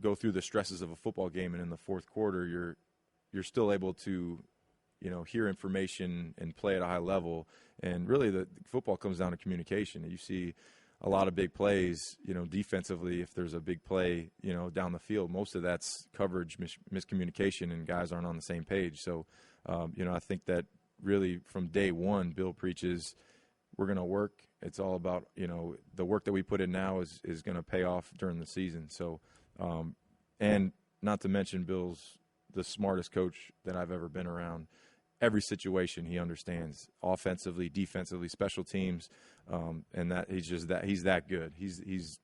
go through the stresses of a football game, and in the fourth quarter, you're still able to, hear information and play at a high level. And really, the football comes down to communication. You see a lot of big plays, defensively. If there's a big play, down the field, most of that's coverage, miscommunication, and guys aren't on the same page. So, I think that really from day one, Bill preaches, we're going to work. It's all about, the work that we put in now is going to pay off during the season. So, and not to mention Bill's the smartest coach that I've ever been around. Every situation he understands, offensively, defensively, special teams, and that he's that good. He's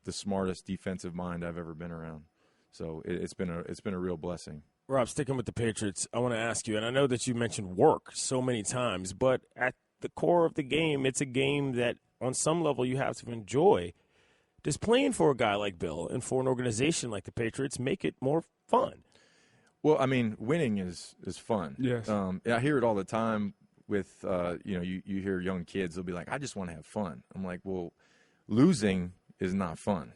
the smartest defensive mind I've ever been around. So it's been a real blessing. Rob, sticking with the Patriots, I want to ask you, and I know that you mentioned work so many times, but at the core of the game, it's a game that on some level you have to enjoy. Does playing for a guy like Bill and for an organization like the Patriots make it more fun? Well, I mean, winning is fun. Yes. I hear it all the time with, you hear young kids, they'll be like, I just want to have fun. I'm like, well, losing is not fun.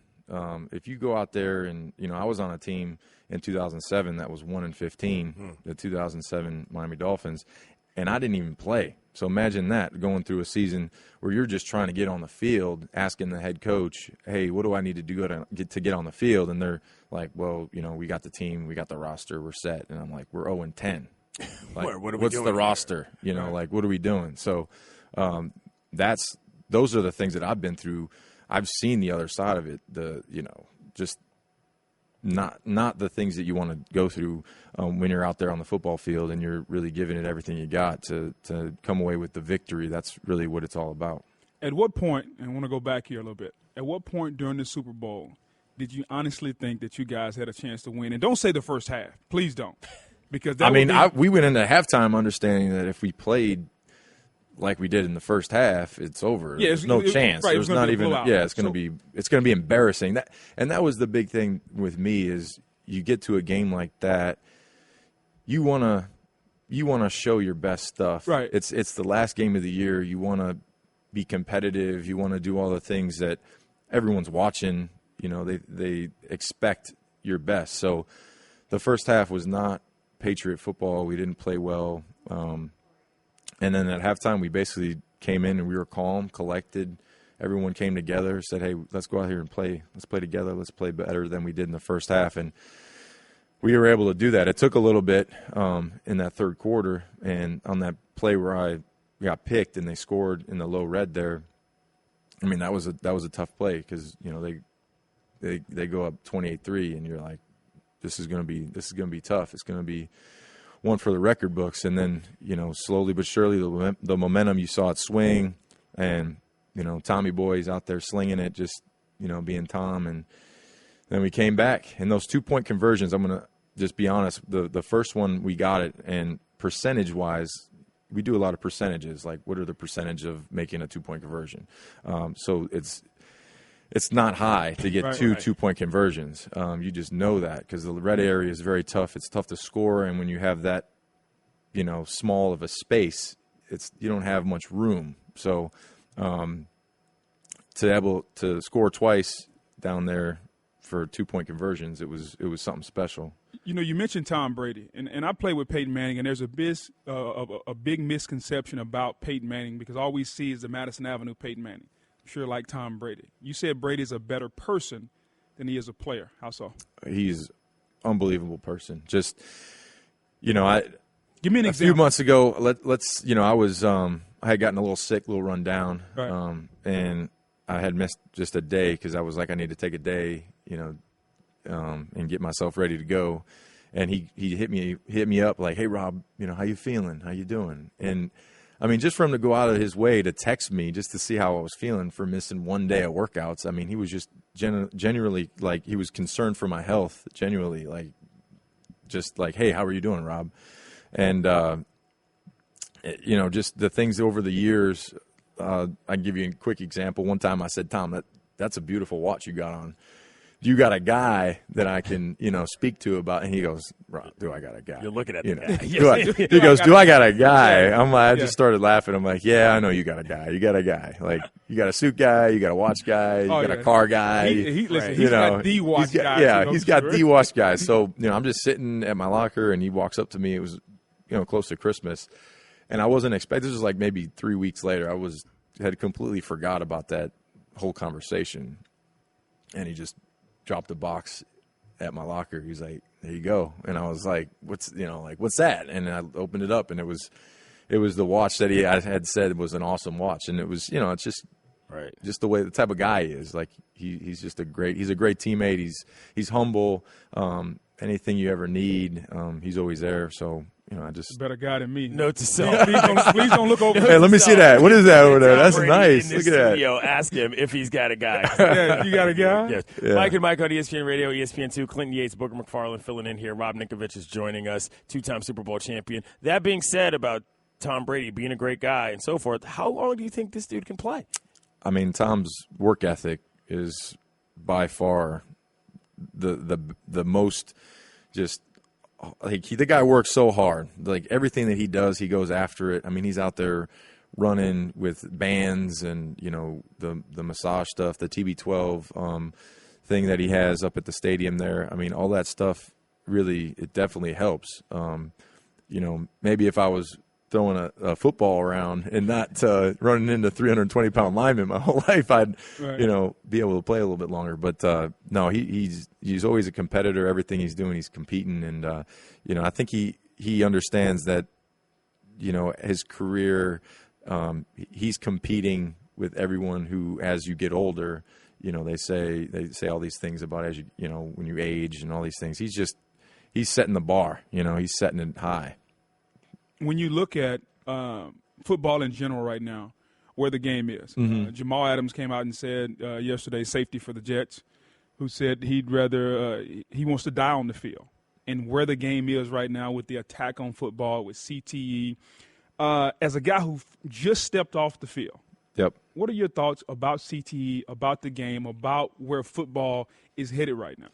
If you go out there and, I was on a team in 2007 that was 1-15, the 2007 Miami Dolphins, and I didn't even play. So imagine that, going through a season where you're just trying to get on the field, asking the head coach, hey, what do I need to do to get on the field? And they're like, well, we got the team, we got the roster, we're set. And I'm like, we're 0-10. Like, what's the roster? Like, what are we doing? So those are the things that I've been through. I've seen the other side of it, just not the things that you want to go through when you're out there on the football field and you're really giving it everything you got to come away with the victory. That's really what it's all about. At what point, and I want to go back here a little bit, at what point during the Super Bowl did you honestly think that you guys had a chance to win? And don't say the first half. Please don't. Because we went into halftime understanding that if we played like we did in the first half, it's over. Yeah, there's no chance. Right, there's not even. Yeah, it's going to be embarrassing. That was the big thing with me is you get to a game like that, you want to show your best stuff. Right. It's the last game of the year. You want to be competitive. You want to do all the things that everyone's watching. They expect your best. So the first half was not Patriot football. We didn't play well. And then at halftime, we basically came in and we were calm, collected. Everyone came together, said, hey, let's go out here and play. Let's play together. Let's play better than we did in the first half. And we were able to do that. It took a little bit in that third quarter. And on that play where I got picked and they scored in the low red there, I mean, that was a tough play because, they go up 28-3 and you're like, this is going to be tough. It's going to be one for the record books. And then, slowly but surely the momentum, you saw it swing, and, Tommy Boy's out there slinging it, just, being Tom. And then we came back. And those 2-point conversions, I'm going to just be honest, the first one we got it, and percentage-wise, we do a lot of percentages, like what are the percentage of making a 2-point conversion. So it's not high to get two 2-point conversions. You just know that because the red area is very tough. It's tough to score, and when you have that, small of a space, you don't have much room. So to be able to score twice down there for 2-point conversions, it was something special. You mentioned Tom Brady, and I play with Peyton Manning, and there's a big misconception about Peyton Manning because all we see is the Madison Avenue Peyton Manning. Sure, like Tom Brady. You said Brady's a better person than he is a player. How so? He's an unbelievable person. Just, Give me an a example. few months ago, let's I was I had gotten a little sick, a little run down, Right. and I had missed just a day because I was like, I need to take a day, and get myself ready to go. And he hit me up like, hey Rob, how you feeling? How you doing? And I mean, just for him to go out of his way to text me just to see how I was feeling for missing one day of workouts. I mean, he was just genuinely like, he was concerned for my health, genuinely like, just like, hey, how are you doing, Rob? And, just the things over the years, I'll give you a quick example. One time I said, Tom, that's a beautiful watch you got on. You got a guy that I can, speak to about, and he goes, Rob, do I got a guy? You're looking at the guy. He goes, do I got a guy? I just started laughing. I'm like, yeah, I know you got a guy. You got a guy. Like, you got a suit guy, you got a watch guy, you got a car guy. Listen, he's got the watch guy. Yeah, he's got the watch guy. So, I'm just sitting at my locker, and he walks up to me. It was, close to Christmas, and I wasn't expecting. This was like maybe 3 weeks later. Had completely forgot about that whole conversation, and he just dropped the box at my locker. He's like, there you go. And I was like, what's that? And I opened it up, and it was the watch that I had said was an awesome watch. And it was, it's just right, just the type of guy he is. Like he's just a great teammate. He's humble. Anything you ever need, he's always there. So, I just better guy than me. Note to self. Please don't look over. Hey, let me see that. What is that over there? That's nice. Look at that. Ask him if he's got a guy. Yeah, you got a guy? Yes. Yeah. Mike and Mike on ESPN Radio, ESPN2. Clinton Yates, Booker McFarland filling in here. Rob Ninkovich is joining us, two-time Super Bowl champion. That being said about Tom Brady being a great guy and so forth, how long do you think this dude can play? I mean, Tom's work ethic is by far the most just – like the guy works so hard. Like everything that he does, he goes after it. I mean, he's out there running with bands and the massage stuff, the TB12 thing that he has up at the stadium there. I mean, all that stuff really, it definitely helps. Maybe if I was throwing a football around and not running into 320-pound linemen my whole life, I'd be able to play a little bit longer. But no, he's always a competitor. Everything he's doing, he's competing, and I think he understands that his career, he's competing with everyone who, as you get older, they say all these things about as you when you age and all these things. He's setting the bar. He's setting it high. When you look at football in general right now, where the game is, Jamal Adams came out and said yesterday, safety for the Jets, who said he'd rather he wants to die on the field. And where the game is right now with the attack on football, with CTE, as a guy who just stepped off the field, yep. What are your thoughts about CTE, about the game, about where football is headed right now?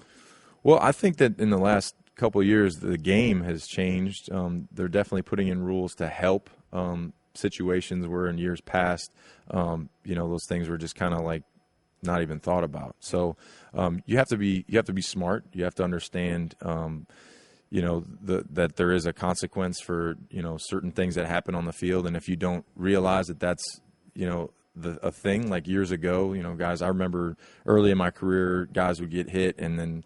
Well, I think that in the last couple of years, the game has changed. They're definitely putting in rules to help situations where in years past, those things were just kind of like not even thought about. So you have to be smart. You have to understand, that there is a consequence for certain things that happen on the field, and if you don't realize that that's a thing, like years ago, guys, I remember early in my career, guys would get hit, and then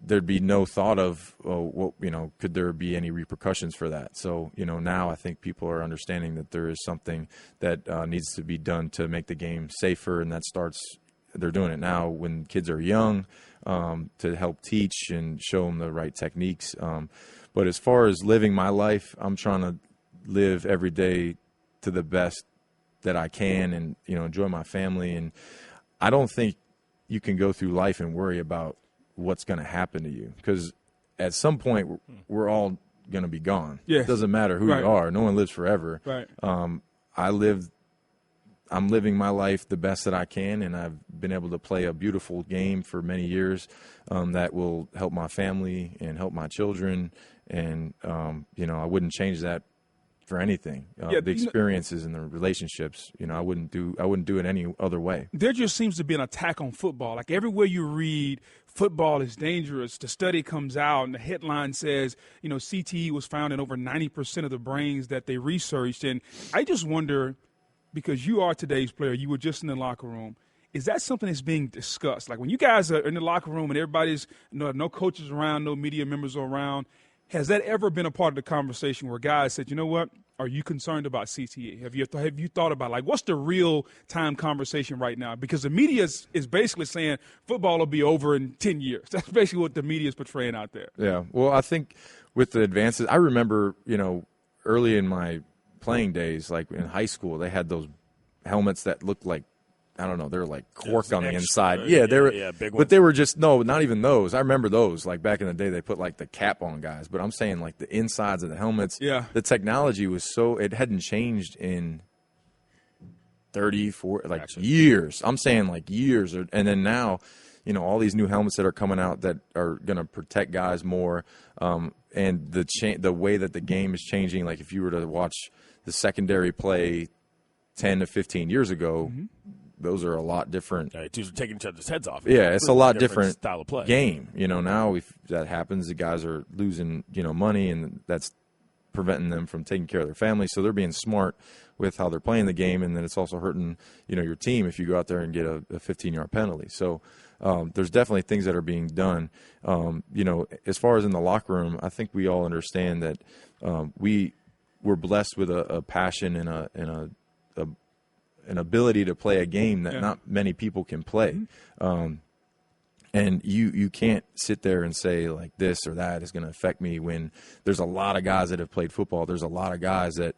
there'd be no thought of, could there be any repercussions for that? So, now I think people are understanding that there is something that needs to be done to make the game safer, and they're doing it now when kids are young to help teach and show them the right techniques. But as far as living my life, I'm trying to live every day to the best that I can and, enjoy my family. And I don't think you can go through life and worry about what's going to happen to you, because at some point we're all going to be gone. Yes. It doesn't matter who you are. No one lives forever. Right. I'm living my life the best that I can, and I've been able to play a beautiful game for many years that will help my family and help my children. And, I wouldn't change that for anything. The experiences and the relationships, I wouldn't do it any other way. There just seems to be an attack on football. Like everywhere you read, football is dangerous. The study comes out and the headline says, CTE was found in over 90% of the brains that they researched. And I just wonder, because you are today's player, you were just in the locker room, is that something that's being discussed? Like when you guys are in the locker room and everybody's, no coaches around, no media members are around, Has that ever been a part of the conversation where guys said, you know what, are you concerned about CTE? Have you thought about, like, what's the real-time conversation right now? Because the media is basically saying football will be over in 10 years. That's basically what the media is portraying out there. Yeah, well, I think with the advances, I remember, early in my playing days, like in high school, they had those helmets that looked like, I don't know, they're like cork on the inside. Yeah, they were, big ones. but they were just, not even those. I remember those. Like back in the day, they put like the cap on guys. But I'm saying like the insides of the helmets. Yeah. The technology was it hadn't changed in 30, 40, like years. I'm saying like years. And then now, all these new helmets that are coming out that are going to protect guys more. And the way that the game is changing, like if you were to watch the secondary play 10 to 15 years ago, those are a lot different. Dudes are taking each other's heads off. Yeah, it's a lot different style of play. Game. Now if that happens, the guys are losing, money, and that's preventing them from taking care of their families. So they're being smart with how they're playing the game, and then it's also hurting, your team if you go out there and get a 15-yard penalty. So there's definitely things that are being done. As far as in the locker room, I think we all understand that we're blessed with a passion and an ability to play a game that not many people can play. And you can't sit there and say like this or that is going to affect me when there's a lot of guys that have played football. There's a lot of guys that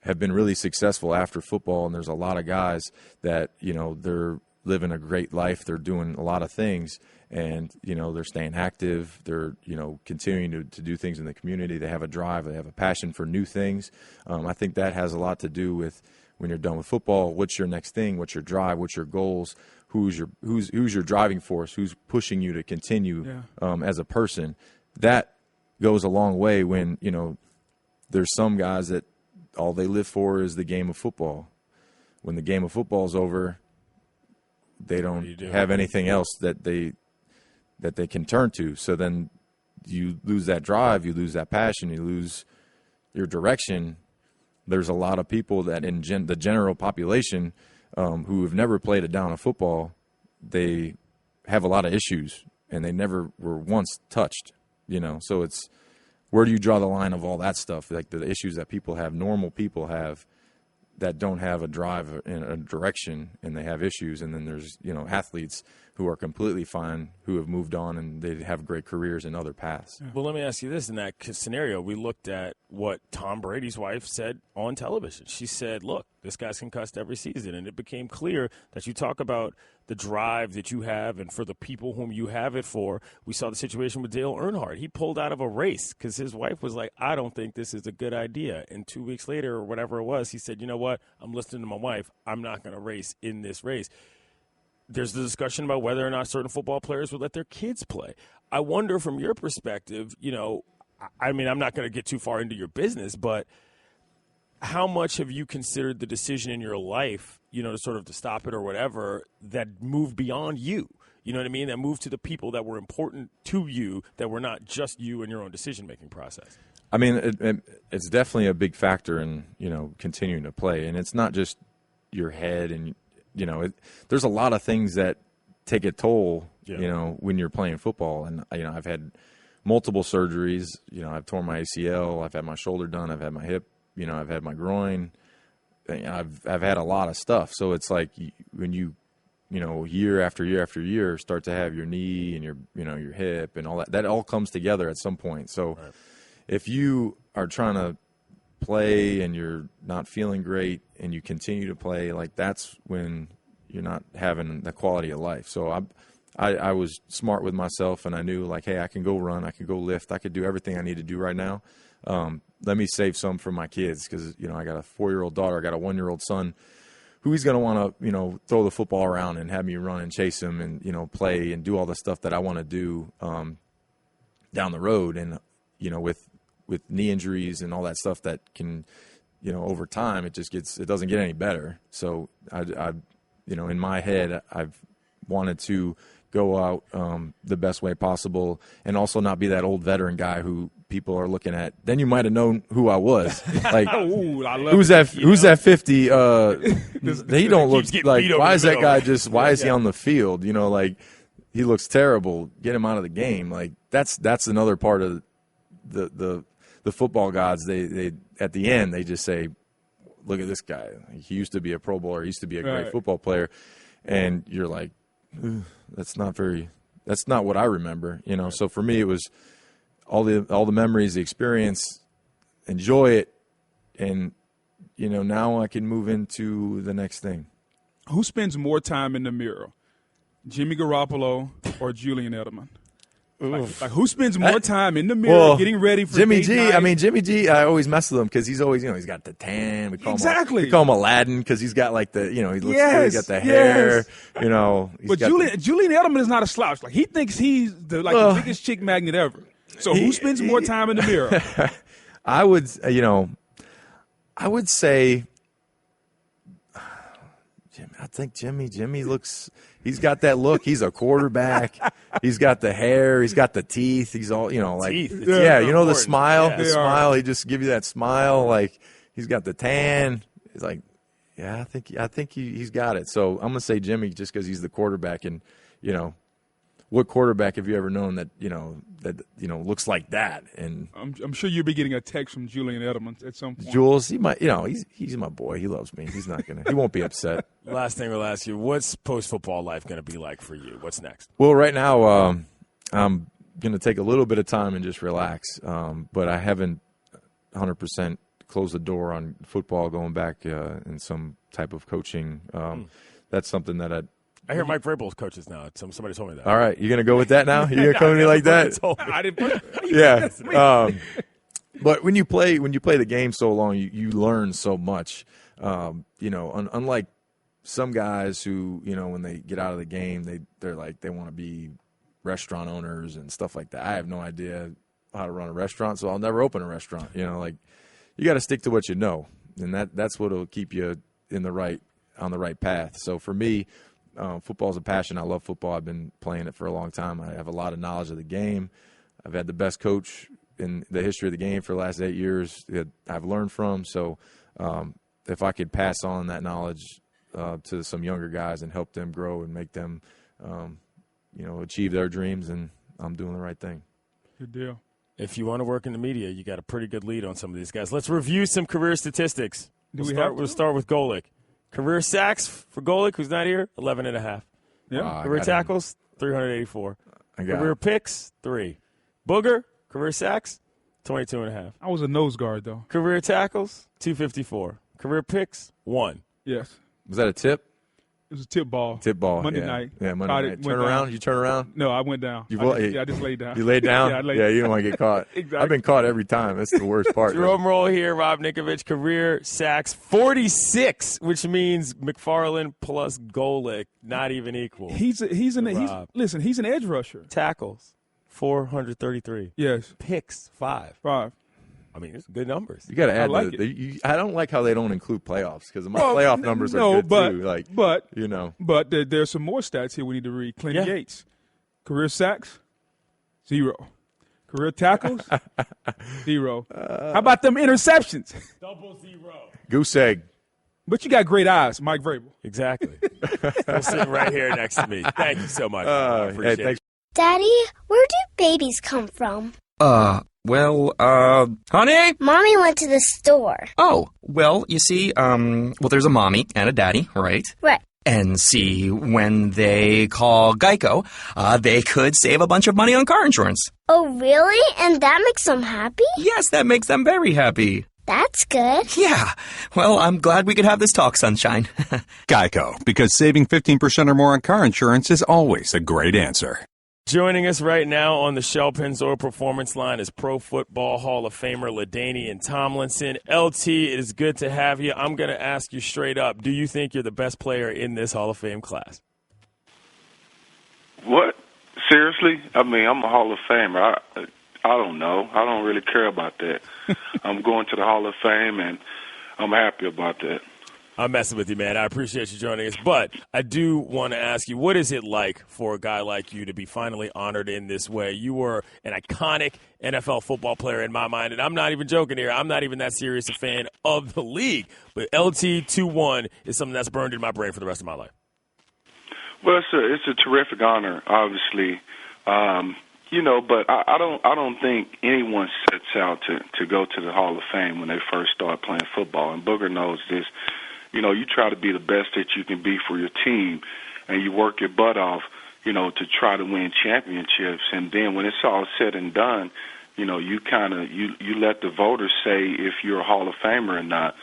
have been really successful after football, and there's a lot of guys that, they're living a great life. They're doing a lot of things, and, they're staying active. They're, continuing to do things in the community. They have a drive. They have a passion for new things. I think that has a lot to do with when you're done with football, what's your next thing? What's your drive? What's your goals? Who's your driving force? Who's pushing you to continue as a person? That goes a long way when, there's some guys that all they live for is the game of football. When the game of football is over, they don't have anything else that they can turn to. So then you lose that drive, you lose that passion, you lose your direction. There's a lot of people that in the general population who have never played a down of football, they have a lot of issues, and they never were once touched, So it's where do you draw the line of all that stuff, like the issues that people have, normal people have, that don't have a drive in a direction, and they have issues. And then there's, athletes who are completely fine, who have moved on, and they have great careers in other paths. Well, let me ask you this. In that scenario, we looked at what Tom Brady's wife said on television. She said, look, this guy's concussed every season. And it became clear that you talk about the drive that you have and for the people whom you have it for. We saw the situation with Dale Earnhardt. He pulled out of a race because his wife was like, I don't think this is a good idea. And 2 weeks later or whatever it was, he said, you know what? I'm listening to my wife. I'm not going to race in this race. There's the discussion about whether or not certain football players would let their kids play. I wonder from your perspective, I'm not going to get too far into your business, but how much have you considered the decision in your life, to sort of to stop it or whatever, that moved beyond you? You know what I mean? That moved to the people that were important to you, that were not just you and your own decision-making process. I mean, it's definitely a big factor in, continuing to play. And it's not just your head and, there's a lot of things that take a toll, when you're playing football. And, I've had multiple surgeries. I've torn my ACL. I've had my shoulder done. I've had my hip. I've had my groin. I've had a lot of stuff. So it's like when you, year after year after year start to have your knee and your hip and all that all comes together at some point. So if you are trying to play and you're not feeling great and you continue to play, like that's when you're not having the quality of life. So I was smart with myself, and I knew like, hey, I can go run, I can go lift, I could do everything I need to do right now. Let me save some for my kids because, I got a 4-year-old daughter, I got a 1-year-old son who he's going to want to, throw the football around and have me run and chase him and, play and do all the stuff that I want to do down the road. And, with knee injuries and all that stuff that can, over time, it doesn't get any better. So I in my head, I've wanted to go out the best way possible and also not be that old veteran guy who people are looking at. Then you might have known who I was. Like, Ooh, who's that 50? He don't look like, why is that guy why is he on the field? Like he looks terrible. Get him out of the game. Like that's another part of the football gods, they at the end they just say, look at this guy. He used to be a Pro Bowler. He used to be a great football player, and you're like, that's not what I remember. So for me, it was all the memories, the experience, enjoy it, and now I can move into the next thing. Who spends more time in the mirror, Jimmy Garoppolo or Julian Edelman? Like who spends more time in the mirror getting ready for Jimmy date G? night? I mean, Jimmy G. I always mess with him because he's always, he's got the tan. We call him Aladdin because he's got like the, he looks good. He's got the hair. But Julian Edelman is not a slouch. Like he thinks he's the biggest chick magnet ever. So who spends more time in the mirror? I would say. I think Jimmy looks. He's got that look. He's a quarterback. He's got the hair. He's got the teeth. He's all teeth. The smile. Yeah. The smile. He just give you that smile. Like he's got the tan. He's like, I think he's got it. So I'm gonna say Jimmy just because he's the quarterback, and what quarterback have you ever known that looks like that? And I'm sure you'll be getting a text from Julian Edelman at some point. Jules, he might, he's my boy. He loves me. He won't be upset. Last thing we'll ask you: what's post-football life going to be like for you? What's next? Well, right now, I'm going to take a little bit of time and just relax. But I haven't 100% closed the door on football, going back in some type of coaching. That's something that I hear Mike Vrabel's coaches now. Somebody told me that. All right, you're gonna go with that now? You're gonna come to me like that? I didn't. Yeah. But when you play the game so long, you learn so much. Unlike some guys who, when they get out of the game, they're like they want to be restaurant owners and stuff like that. I have no idea how to run a restaurant, so I'll never open a restaurant. You got to stick to what you know, and that's what'll keep you on the right path. So for me. Football is a passion. I love football. I've been playing it for a long time. I have a lot of knowledge of the game. I've had the best coach in the history of the game for the last 8 years that I've learned from. So if I could pass on that knowledge to some younger guys and help them grow and make them, achieve their dreams, then I'm doing the right thing. Good deal. If you want to work in the media, you got a pretty good lead on some of these guys. Let's review some career statistics. We'll start with Golic. Career sacks for Golic, who's not here, 11.5. Yeah. Career tackles, 384. Career picks, 3. Booger, career sacks, 22.5. I was a nose guard, though. Career tackles, 254. Career picks, 1. Yes. Was that a tip? It was a tip ball. Tip ball. Monday night. Yeah, Monday night. Turn around? You turn around? No, I went down. I just laid down. You laid down? Yeah, I laid down. You don't want to get caught. Exactly. I've been caught every time. That's the worst part. Drum roll here, Rob Ninkovich. Career sacks, 46, which means McFarland plus Golic, not even equal. He's an edge rusher. Tackles, 433. Yes. Picks, 5. 5. I mean, it's good numbers. You got to add. I don't like how they don't include playoffs because my playoff numbers are good too. But there's some more stats here we need to read. Clint Yates, career sacks, 0. Career tackles, 0. How about them interceptions? 0. Goose egg. But you got great eyes, Mike Vrabel. Exactly. Still sitting right here next to me. Thank you so much. I appreciate it. Daddy, where do babies come from? Honey? Mommy went to the store. Oh, well, you see, there's a mommy and a daddy, right? Right. And see, when they call Geico, they could save a bunch of money on car insurance. Oh, really? And that makes them happy? Yes, that makes them very happy. That's good. Yeah. Well, I'm glad we could have this talk, Sunshine. Geico, because saving 15% or more on car insurance is always a great answer. Joining us right now on the Shell Pennzoil Performance Line is Pro Football Hall of Famer LaDainian Tomlinson. LT, it is good to have you. I'm going to ask you straight up, do you think you're the best player in this Hall of Fame class? What? Seriously? I mean, I'm a Hall of Famer. I don't know. I don't really care about that. I'm going to the Hall of Fame, and I'm happy about that. I'm messing with you, man. I appreciate you joining us. But I do want to ask you, what is it like for a guy like you to be finally honored in this way? You were an iconic NFL football player in my mind, and I'm not even joking here. I'm not even that serious a fan of the league. But LT 2-1 is something that's burned in my brain for the rest of my life. Well, it's a terrific honor, obviously. But I don't think anyone sets out to go to the Hall of Fame when they first start playing football. And Booger knows this. You try to be the best that you can be for your team, and you work your butt off, to try to win championships. And then when it's all said and done, you let the voters say if you're a Hall of Famer or not.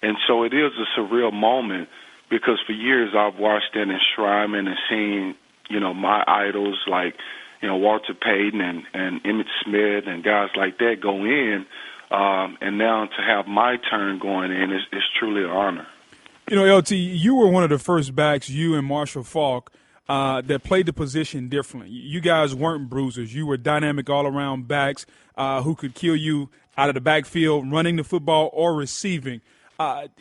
And so it is a surreal moment because for years I've watched that enshrinement and seen, my idols like, Walter Payton and Emmitt Smith and guys like that go in. And now to have my turn going in is truly an honor. LT, you were one of the first backs, you and Marshall Faulk, that played the position differently. You guys weren't bruisers. You were dynamic all-around backs who could kill you out of the backfield, running the football or receiving.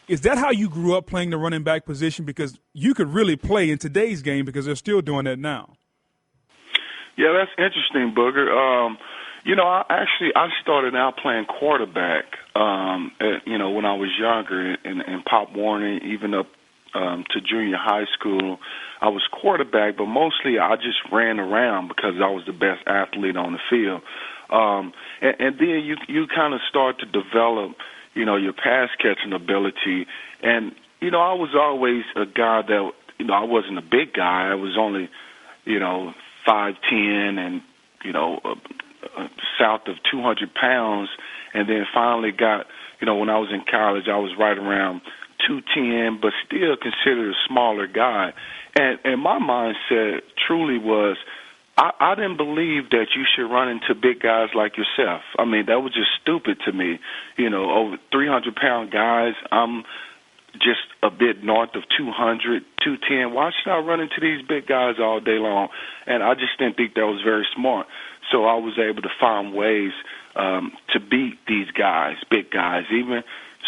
Is that how you grew up playing the running back position? Because you could really play in today's game because they're still doing that now. Yeah, that's interesting, Booger. I started out playing quarterback, when I was younger in Pop Warner, even up to junior high school. I was quarterback, but mostly I just ran around because I was the best athlete on the field. And then you kind of start to develop, your pass catching ability. And, I was always a guy that, I wasn't a big guy. I was only, 5'10" and, south of 200 pounds. And then finally got, when I was in college, I was right around 210, but still considered a smaller guy. And my mindset truly was, I didn't believe that you should run into big guys like yourself. I mean, that was just stupid to me. Over 300-pound guys, I'm just a bit north of 200, 210. Why should I run into these big guys all day long? And I just didn't think that was very smart. So I was able to find ways to beat these guys, big guys, even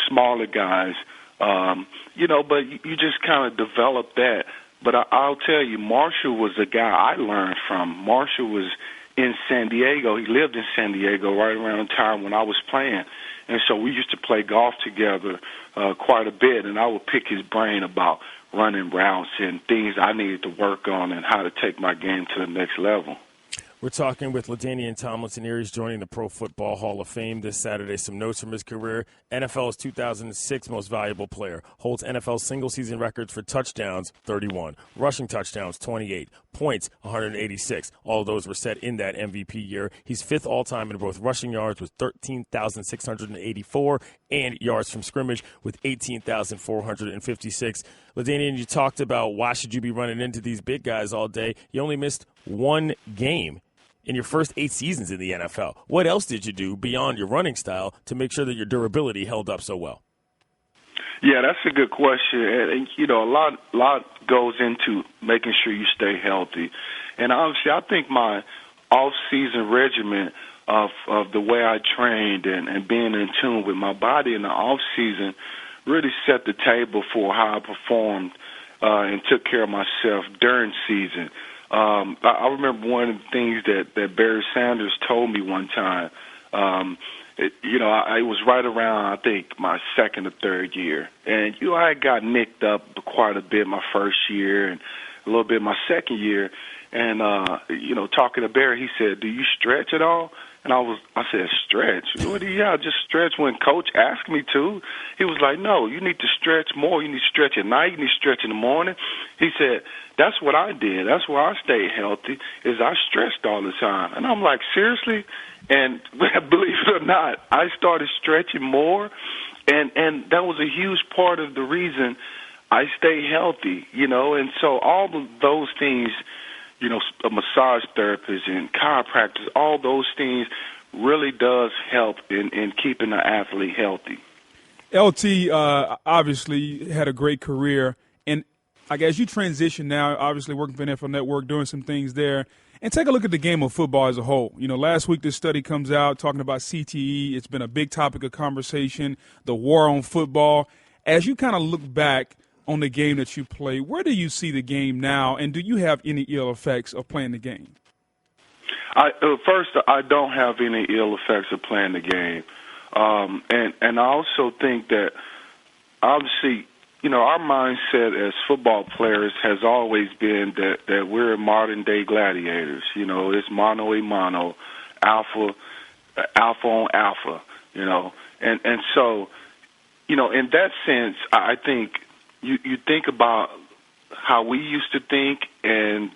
smaller guys, but you just kind of develop that. But I'll tell you, Marshall was a guy I learned from. Marshall was in San Diego. He lived in San Diego right around the time when I was playing. And so we used to play golf together quite a bit, and I would pick his brain about running routes and things I needed to work on and how to take my game to the next level. We're talking with LaDainian Tomlinson here. He's joining the Pro Football Hall of Fame this Saturday. Some notes from his career. NFL's 2006 most valuable player. Holds NFL single-season records for touchdowns, 31. Rushing touchdowns, 28. Points, 186. All of those were set in that MVP year. He's fifth all-time in both rushing yards with 13,684 and yards from scrimmage with 18,456. LaDainian, you talked about why should you be running into these big guys all day. You only missed one game in your first 8 seasons in the NFL. What else did you do beyond your running style to make sure that your durability held up so well? Yeah, that's a good question. And a lot goes into making sure you stay healthy. And obviously, I think my off-season regimen of the way I trained and being in tune with my body in the off-season really set the table for how I performed and took care of myself during season. I remember one of the things that Barry Sanders told me one time. I was right around, I think, my second or third year. And, I got nicked up quite a bit my first year and a little bit my second year. And, talking to Barry, he said, do you stretch at all? And I said, stretch? I just stretch when Coach asked me to. He was like, no, you need to stretch more. You need to stretch at night. You need to stretch in the morning. He said, that's what I did. That's why I stayed healthy, is I stretched all the time. And I'm like, seriously? And believe it or not, I started stretching more, and that was a huge part of the reason I stayed healthy, And so all of those things, a massage therapist and chiropractors, all those things really does help in keeping an athlete healthy. LT obviously had a great career, and I guess you transition now, obviously working for NFL Network, doing some things there. And take a look at the game of football as a whole. Last week this study comes out talking about CTE. It's been a big topic of conversation, the war on football. As you kind of look back on the game that you play, where do you see the game now, and do you have any ill effects of playing the game? First, I don't have any ill effects of playing the game. And I also think that, obviously, our mindset as football players has always been that we're modern-day gladiators. It's mano a mano, alpha on alpha, And so, in that sense, I think you think about how we used to think, and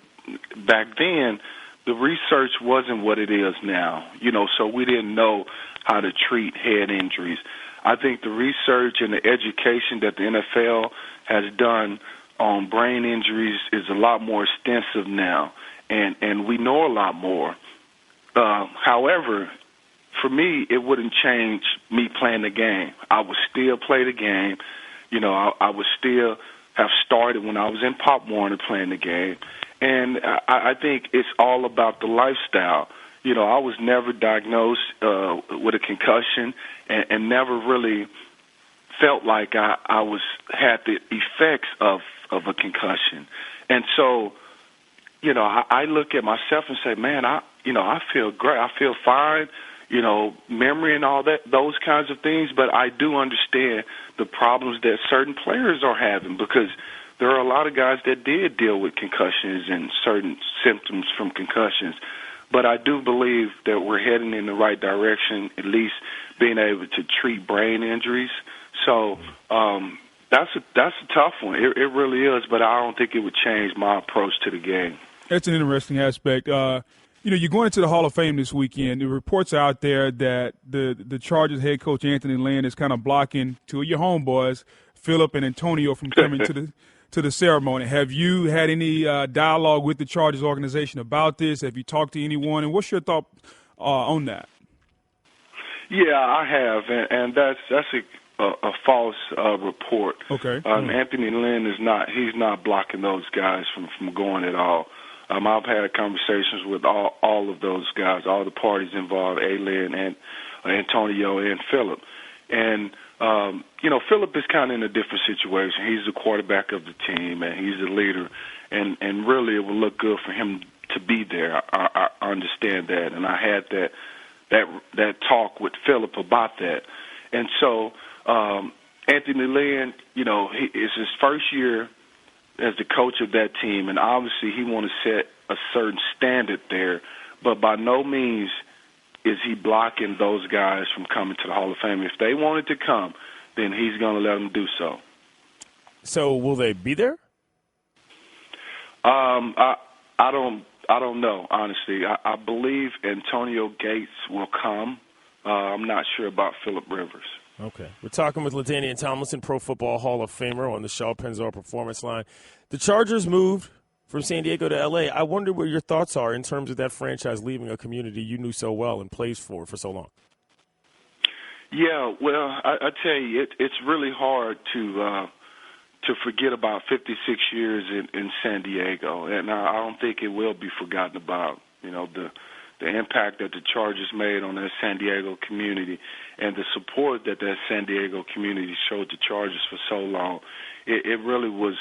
back then the research wasn't what it is now, so we didn't know how to treat head injuries. I think the research and the education that the NFL has done on brain injuries is a lot more extensive now, and we know a lot more. However, for me, it wouldn't change me playing the game. I would still play the game. I would still have started when I was in Pop Warner playing the game. And I think it's all about the lifestyle. I was never diagnosed with a concussion and never really felt like I had the effects of a concussion. And so, I look at myself and say, man, I feel great. I feel fine, memory and all that, those kinds of things. But I do understand the problems that certain players are having, because there are a lot of guys that did deal with concussions and certain symptoms from concussions. But I do believe that we're heading in the right direction, at least being able to treat brain injuries. So that's a tough one. It really is, but I don't think it would change my approach to the game. That's an interesting aspect. You're going into the Hall of Fame this weekend. The reports out there that the Chargers head coach Anthony Lynn is kind of blocking two of your homeboys, Philip and Antonio, from coming to the ceremony. Have you had any dialogue with the Chargers organization about this? Have you talked to anyone? And what's your thought on that? Yeah, I have, and that's a false report. Okay. Anthony Lynn he's not blocking those guys from going at all. I've had conversations with all of those guys, all the parties involved, Lynn and Antonio and Philip. And, Philip is kind of in a different situation. He's the quarterback of the team, and he's the leader. And really, it would look good for him to be there. I understand that. And I had that talk with Philip about that. And so Anthony Lynn, it's his first year as the coach of that team, and obviously he wants to set a certain standard there, but by no means is he blocking those guys from coming to the Hall of Fame. If they wanted to come, then he's going to let them do so. So will they be there? I don't know, honestly. I believe Antonio Gates will come. I'm not sure about Phillip Rivers. Okay. We're talking with LaDainian Tomlinson, Pro Football Hall of Famer, on the Shaw Pennzoil Performance Line. The Chargers moved from San Diego to L.A. I wonder what your thoughts are in terms of that franchise leaving a community you knew so well and plays for so long. Yeah, well, I tell you, it's really hard to forget about 56 years in San Diego, and I don't think it will be forgotten about. The impact that the Chargers made on that San Diego community and the support that San Diego community showed the Chargers for so long. It really was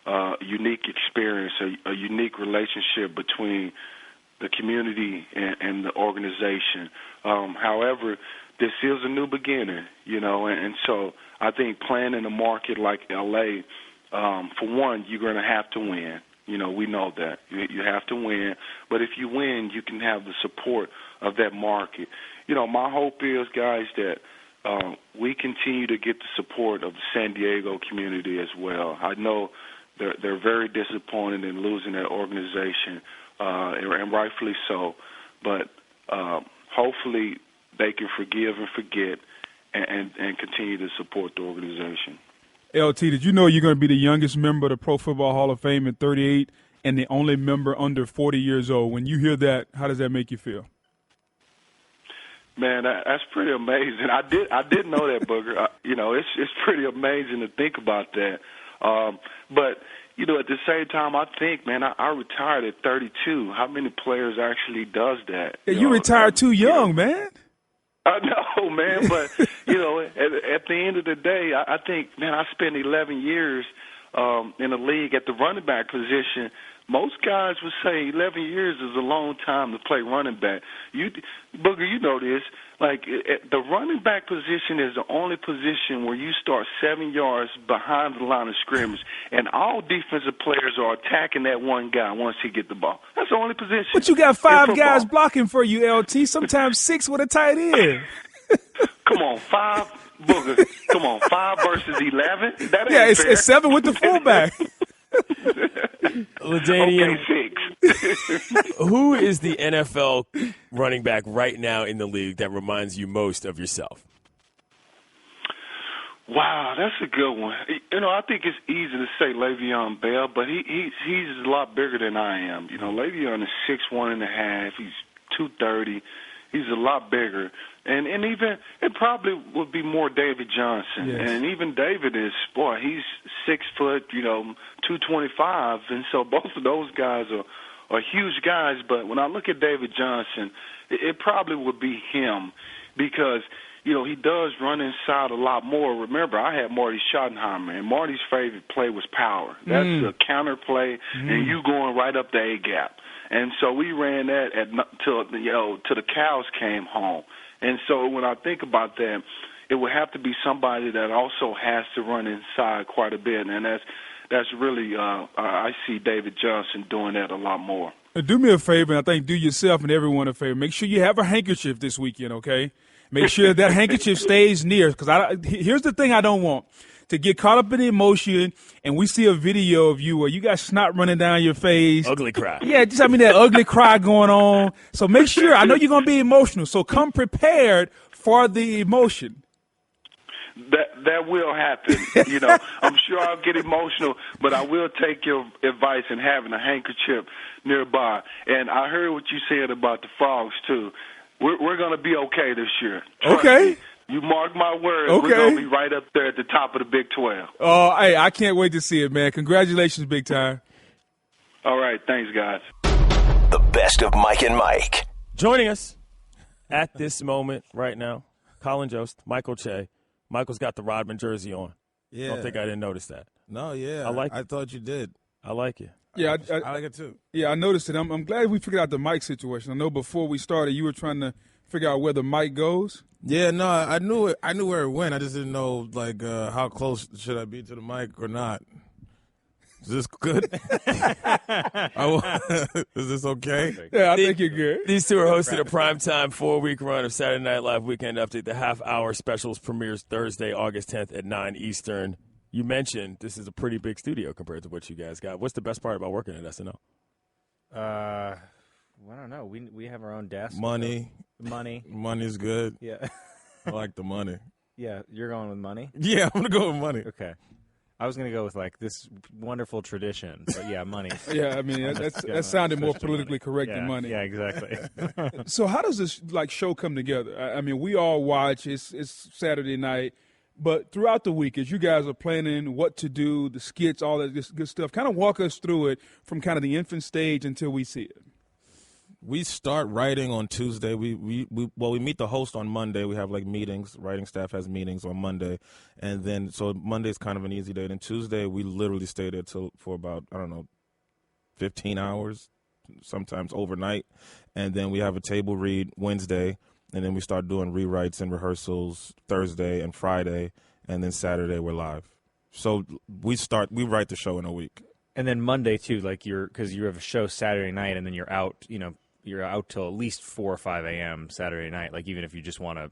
a unique experience, a unique relationship between the community and the organization. However, this is a new beginning, and so I think playing in a market like L.A., for one, you're going to have to win. We know that. You have to win. But if you win, you can have the support of that market. My hope is, guys, that we continue to get the support of the San Diego community as well. I know they're very disappointed in losing that organization, and rightfully so. But hopefully they can forgive and forget and continue to support the organization. LT, did you know you're going to be the youngest member of the Pro Football Hall of Fame at 38 and the only member under 40 years old? When you hear that, how does that make you feel? Man, that's pretty amazing. I did know that, Booger. It's pretty amazing to think about that. But at the same time, I think, man, I retired at 32. How many players actually does that? Yeah, you retired too young, man. I know, man, but, at the end of the day, I think, man, I spent 11 years in the league at the running back position, most guys would say 11 years is a long time to play running back. Booger, you know this. Like, the running back position is the only position where you start 7 yards behind the line of scrimmage, and all defensive players are attacking that one guy once he get the ball. That's the only position. But you got 5 guys blocking for you, LT, sometimes 6 with a tight end. Come on, 5, Booger. Come on, 5 versus 11? That ain't fair. It's 7 with the fullback. LaDainian, okay, 6. Who is the NFL running back right now in the league that reminds you most of yourself? Wow, that's a good one. You know, I think it's easy to say Le'Veon Bell, but he's a lot bigger than I am. You know, Le'Veon is 6'1.5". He's 230. He's a lot bigger. And even it probably would be more David Johnson. Yes. And even David is, he's 6 foot, 225. And so both of those guys are huge guys. But when I look at David Johnson, it probably would be him because, he does run inside a lot more. Remember, I had Marty Schottenheimer, and Marty's favorite play was power. That's a counter play, and you going right up the A-gap. And so we ran that till the cows came home. And so when I think about that, it would have to be somebody that also has to run inside quite a bit, and that's really I see David Johnson doing that a lot more. Do me a favor, and I think do yourself and everyone a favor. Make sure you have a handkerchief this weekend, okay? Make sure that handkerchief stays near, because here's the thing I don't want. To get caught up in the emotion, and we see a video of you where you got snot running down your face. Ugly cry. Yeah, that ugly cry going on. So make sure, I know you're going to be emotional, so come prepared for the emotion. That will happen. I'm sure I'll get emotional, but I will take your advice in having a handkerchief nearby. And I heard what you said about the Frogs, too. We're going to be okay this year. Trust me. You mark my words, we're going to be right up there at the top of the Big 12. Oh, hey, I can't wait to see it, man. Congratulations, big time. All right, thanks, guys. The best of Mike and Mike. Joining us at this moment right now, Colin Jost, Michael Che. Michael's got the Rodman jersey on. Yeah. I don't think I didn't notice that. No, yeah. I thought you did. I like it. Yeah, I like it too. Yeah, I noticed it. I'm glad we figured out the mic situation. I know before we started, you were trying to figure out where the mic goes. Yeah, no, I knew it. I knew where it went. I just didn't know how close should I be to the mic or not. Is this good? Is this okay? Yeah, I think you're good. These two are hosting a primetime 4-week run of Saturday Night Live Weekend Update. The half-hour specials premieres Thursday, August 10th at 9 Eastern. You mentioned this is a pretty big studio compared to what you guys got. What's the best part about working at SNL? I don't know. We have our own desk. Money. Money's good. Yeah. I like the money. Yeah, you're going with money? Yeah, I'm going to go with money. Okay. I was going to go with this wonderful tradition, but yeah, money. Yeah, I mean that sounded more politically correct than money. Yeah, exactly. So how does this show come together? I mean, we all watch. It's Saturday night, but throughout the week, as you guys are planning what to do, the skits, all that good stuff, kind of walk us through it from kind of the infant stage until we see it. We start writing on Tuesday. We meet the host on Monday. We have meetings. Writing staff has meetings on Monday, and then so Monday's kind of an easy day. And Tuesday we literally stay there for about 15 hours, sometimes overnight, and then we have a table read Wednesday, and then we start doing rewrites and rehearsals Thursday and Friday, and then Saturday we're live. So we write the show in a week. And then Monday too, because you have a show Saturday night, and then you're out. You're out till at least 4 or 5 a.m. Saturday night. Even if you just want to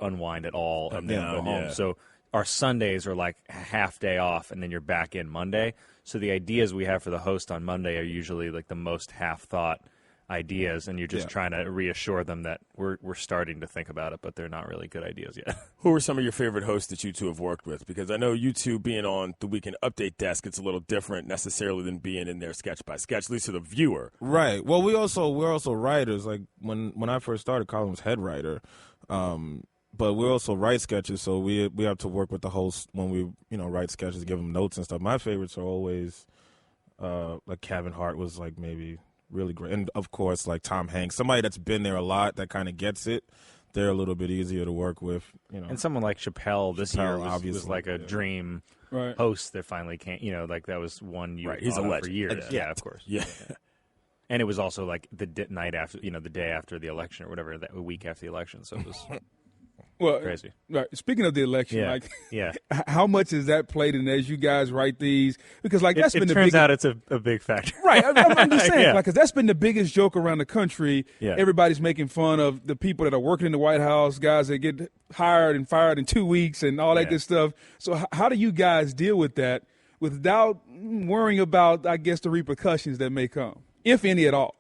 unwind at all and then go home. Yeah. So our Sundays are a half day off, and then you're back in Monday. So the ideas we have for the host on Monday are usually the most half thought ideas, and you're just trying to reassure them that we're starting to think about it, but they're not really good ideas yet. Who are some of your favorite hosts that you two have worked with? Because I know you two being on the Weekend Update desk, it's a little different necessarily than being in there sketch by sketch, at least to the viewer. Right. Well, we're also writers. When I first started, Colin was head writer, but we also write sketches, so we have to work with the host when we write sketches, give them notes and stuff. My favorites are always Kevin Hart was maybe really great. And, of course, Tom Hanks, somebody that's been there a lot that kind of gets it. They're a little bit easier to work with. And someone like Chappelle this year was a dream. hosts that finally came. Like that was one you He's a for legend. years. Yeah, of course. Yeah. And it was also like the night after, the day after the election or whatever, a week after the election. So it was crazy. Right. Speaking of the election, yeah. How much has that played in as you guys write these? Because that's been the turns biggest. out it's a big factor. Right. I'm just saying, Yeah. because that's been the biggest joke around the country. Yeah. Everybody's making fun of the people that are working in the White House, guys that get hired and fired in 2 weeks and all that good stuff. So how do you guys deal with that without worrying about, I guess, the repercussions that may come, if any at all?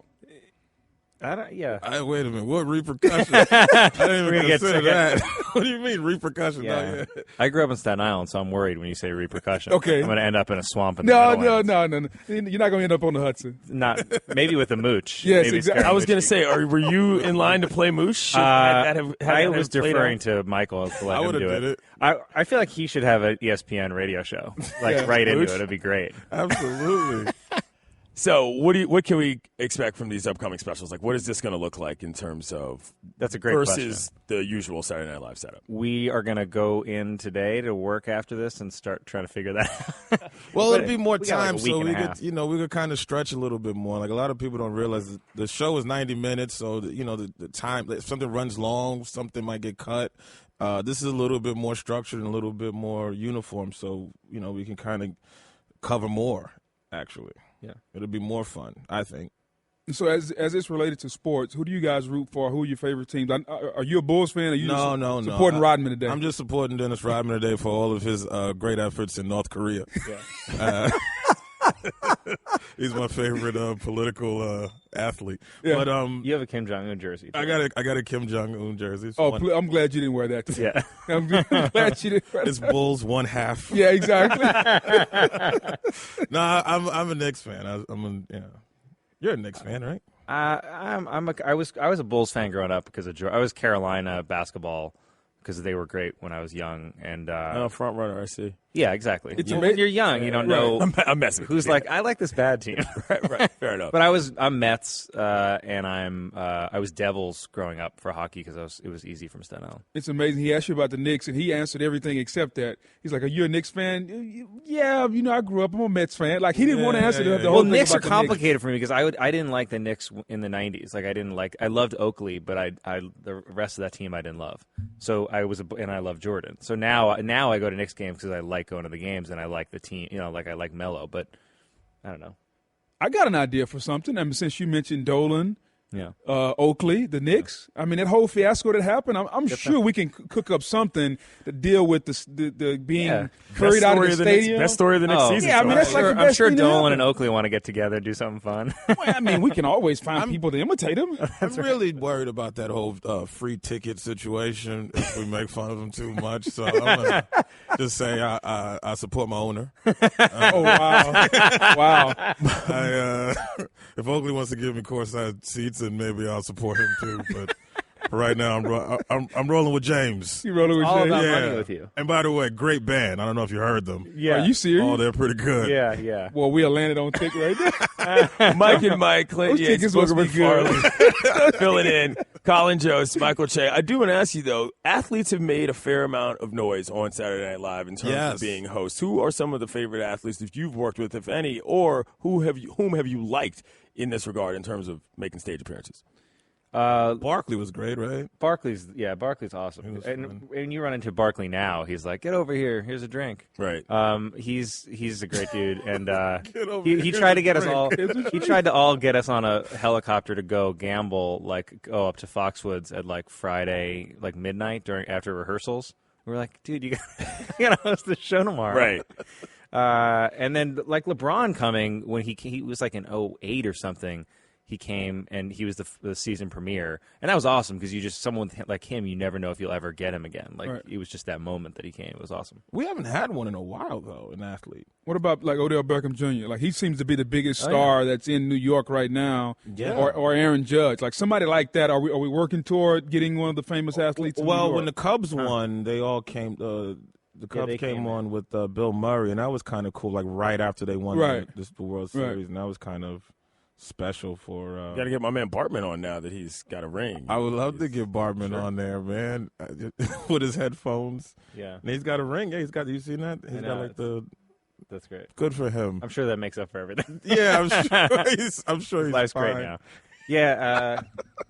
Wait a minute. What repercussions? I didn't even consider that. What do you mean repercussions? Yeah. I grew up in Staten Island, so I'm worried when you say repercussions. Okay. I'm going to end up in a swamp in No. the Meadowlands. You're not going to end up on the Hudson. Maybe with a mooch. Yes, Maybe exactly. I was going to say, were you in line to play mooch? I was deferring to Michael to let him do it. I feel like he should have an ESPN radio show, right into it. It'd be great. Absolutely. So what can we expect from these upcoming specials? Like, what is this going to look like in terms of that's a great versus the usual Saturday Night Live setup? We are going to go in today to work after this and start trying to figure that out. Well, it'll be more time, so we could kind of stretch a little bit more. Like, a lot of people don't realize the show is 90 minutes, so the time, if something runs long, something might get cut. This is a little bit more structured and a little bit more uniform, so we can kind of cover more. Actually, yeah, it'll be more fun, I think. So as it's related to sports, who do you guys root for? Who are your favorite teams? Are you a Bulls fan? Or are you supporting Rodman today? I'm just supporting Dennis Rodman today for all of his great efforts in North Korea. Yeah. He's my favorite political athlete. Yeah. But you have a Kim Jong-un jersey. I got a Kim Jong-un jersey. I'm glad you didn't wear that today. Yeah. I'm glad you didn't wear that. It's Bulls 1/2. Yeah, exactly. No, I'm a Knicks fan. You're a Knicks fan, right? I was a Bulls fan growing up because I was Carolina basketball because they were great when I was young and front runner, I see. Yeah, exactly. When you're young, you don't know. I'm messing. Who's like, I like this bad team. right, fair enough. But I'm Mets, and I was Devils growing up for hockey because it was easy from Staten Island. It's amazing. He asked you about the Knicks, and he answered everything except that. He's like, "Are you a Knicks fan?" Yeah, I grew up. I'm a Mets fan. Like he didn't want to answer the whole thing. Knicks about are complicated for me because I didn't like the Knicks in the '90s. Like I loved Oakley, but the rest of that team I didn't love. So I loved Jordan. So now I go to Knicks games because I like going to the games and I like the team. I like Melo, but I don't know. I got an idea for something. I mean, since you mentioned Dolan, Oakley, the Knicks. I mean, that whole fiasco that happened. I'm sure we can cook up something to deal with the being carried out of the stadium. Best story of the next season. Yeah, I mean, that's like the best I'm sure thing Dolan and Oakley want to get together and do something fun. Well, I mean, we can always find people to imitate them. I'm really worried about that whole free ticket situation if we make fun of them too much. So I'm going to just say I support my owner. Oh, wow. Wow. If Oakley wants to give me courtside seats, then maybe I'll support him too. But for right now, I'm rolling with James. You rolling with all James? about money with you. And by the way, great band. I don't know if you heard them. Yeah. Are you serious? Oh, they're pretty good. Yeah. Well, we are landed on tick right there. Mike and Mike, Clint Those Yates, tickets Booker must be good. McFarland, filling in. Colin Jost, Michael Che. I do want to ask you though. Athletes have made a fair amount of noise on Saturday Night Live in terms of being hosts. Who are some of the favorite athletes that you've worked with, if any, or whom have you liked in this regard in terms of making stage appearances? Barkley was great, right? Barkley's awesome. And you run into Barkley now, he's like, "Get over here. Here's a drink." Right. He's a great dude, and he tried to get us all. He tried to all get us on a helicopter to go gamble, go up to Foxwoods at Friday, midnight after rehearsals. We were like, "Dude, you gotta host the show tomorrow." Right. And then LeBron coming when he was in 2008 or something. He came and he was the season premiere, and that was awesome because someone like him, you never know if you'll ever get him again. It was just that moment that he came. It was awesome. We haven't had one in a while though, an athlete. What about Odell Beckham Jr.? He seems to be the biggest star that's in New York right now. Yeah. Or Aaron Judge, somebody like that. Are we working toward getting one of the famous athletes? In New York? When the Cubs won, they all came. The Cubs came on with Bill Murray, and that was kind of cool. Right after they won the World Series, and that was kind of special for. Got to get my man Bartman on now that he's got a ring. I would love to get Bartman on there, man, with his headphones. Yeah, and he's got a ring. Yeah, he's got. You seen that? He's got like the. That's great. Good for him. I'm sure that makes up for everything. Yeah, I'm sure he's life's fine. great now. Yeah,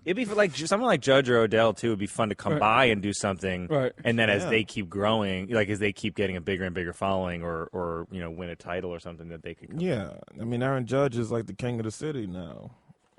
it'd be like someone like Judge or Odell too. It'd be fun to come by and do something, and then as they keep growing, like as they keep getting a bigger and bigger following, or win a title or something, that they could. Yeah, I mean, Aaron Judge is like the king of the city now,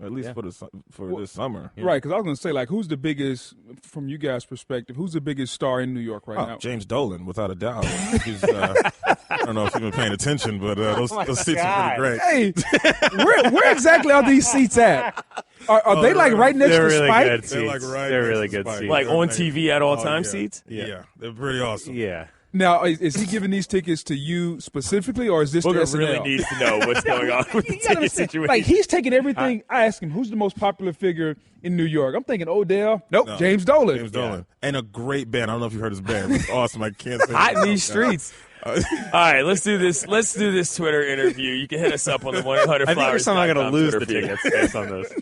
at least for this summer. Right, because I was going to say, like, who's the biggest, from you guys' perspective, who's the biggest star in New York right now? James Dolan, without a doubt. He's, I don't know if you've been paying attention, but those seats are pretty great. Hey, where exactly are these seats at? Are they like right next to really Spike? Good seats. They're like right They're next really to good Spike. seats. Like on TV at all time seats? Yeah, they're pretty awesome. Yeah. Now, is he giving these tickets to you specifically, or is this Booger to SNL? really needs to know what's going on with the You gotta ticket understand, situation. like, he's taking everything. I asked him, who's the most popular figure in New York? I'm thinking Odell. Nope, No, James Dolan. James Dolan. And a great band. I don't know if you heard his band. It's awesome. I can't say Hot in these streets. All right, let's do this. Let's do this Twitter interview. You can hit us up on the 1-800-Flowers. I think we're somehow going to lose the tickets based on this.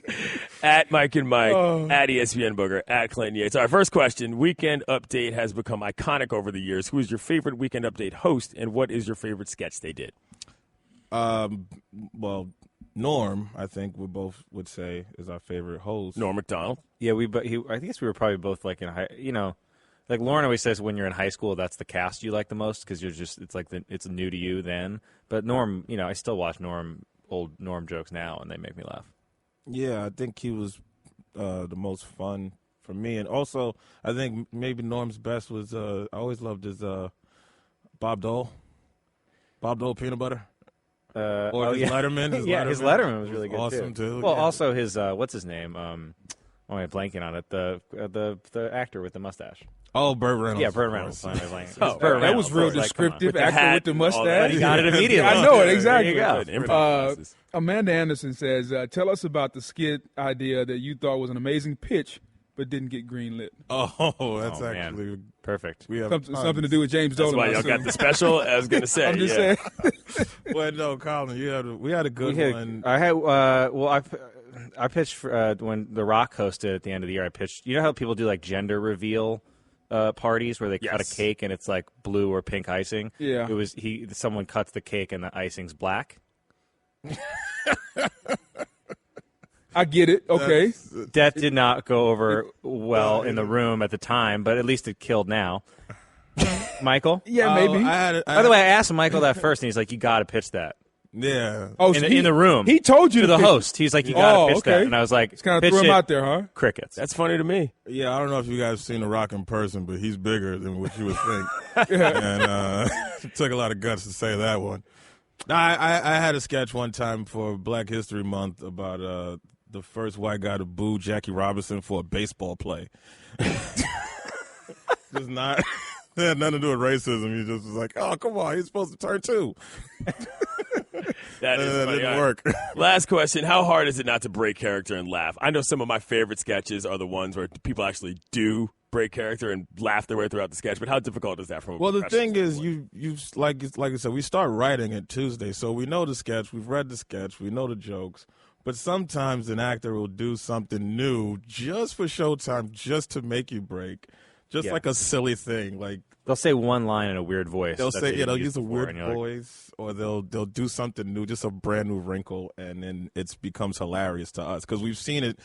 At Mike and Mike, at ESPN Booger, at Clinton Yates. All right, first question. Weekend Update has become iconic over the years. Who is your favorite Weekend Update host, and what is your favorite sketch they did? Well, Norm, I think we both would say is our favorite host. Norm Macdonald. Yeah, I guess we were probably both like in high, like Lauren always says, when you're in high school, that's the cast you like the most because it's new to you then. But Norm, I still watch old Norm jokes now, and they make me laugh. Yeah, I think he was the most fun for me, and also I think maybe Norm's best was I always loved his Bob Dole peanut butter. Or his Letterman. His Letterman was really good awesome too. Well, also his what's his name? I'm blanking on it. The actor with the mustache. Oh, Burt Reynolds. Yeah, Burt Reynolds. That was real descriptive. With actor with the mustache. He got it immediately. I know it exactly. There you go. Amanda Anderson says, "Tell us about the skit idea that you thought was an amazing pitch, but didn't get greenlit." Oh, that's actually perfect. We have something to do with James Dolan. That's why y'all got the special. I was going to say. I'm just saying. Well, no, Colin, we had a good one. I had I pitched for, when The Rock hosted at the end of the year. I pitched. You know how people do like gender reveal parties where they cut a cake and it's like blue or pink icing? Yeah. It was someone cuts the cake and the icing's black. I get it. Okay. That did not go over well in the room at the time, but at least it killed now. Michael? Yeah, maybe. By the way, I asked Michael that first, and he's like, "You got to pitch that." Yeah. Oh, in the room. He told you to the host. He's like, "You got to pitch that," and I was like, "It's kind of threw him out there, huh?" Crickets. That's funny to me. Yeah, I don't know if you guys have seen The Rock in person, but he's bigger than what you would think. And it took a lot of guts to say that one. I had a sketch one time for Black History Month about the first white guy to boo Jackie Robinson for a baseball play. Just not. It had nothing to do with racism. He just was like, "Oh, come on, he's supposed to turn two." That didn't work. Last question. How hard is it not to break character and laugh? I know some of my favorite sketches are the ones where people actually do break character and laugh their way throughout the sketch, but how difficult is that from a Well, the professional thing is, standpoint? you like I said, we start writing it Tuesday, so we know the sketch, we've read the sketch, we know the jokes, but sometimes an actor will do something new just for Showtime, just to make you break. Just like a silly thing, like they'll say one line in a weird voice. They'll say, they'll use a before, weird voice, or they'll do something new, just a brand new wrinkle, and then it becomes hilarious to us because we've seen it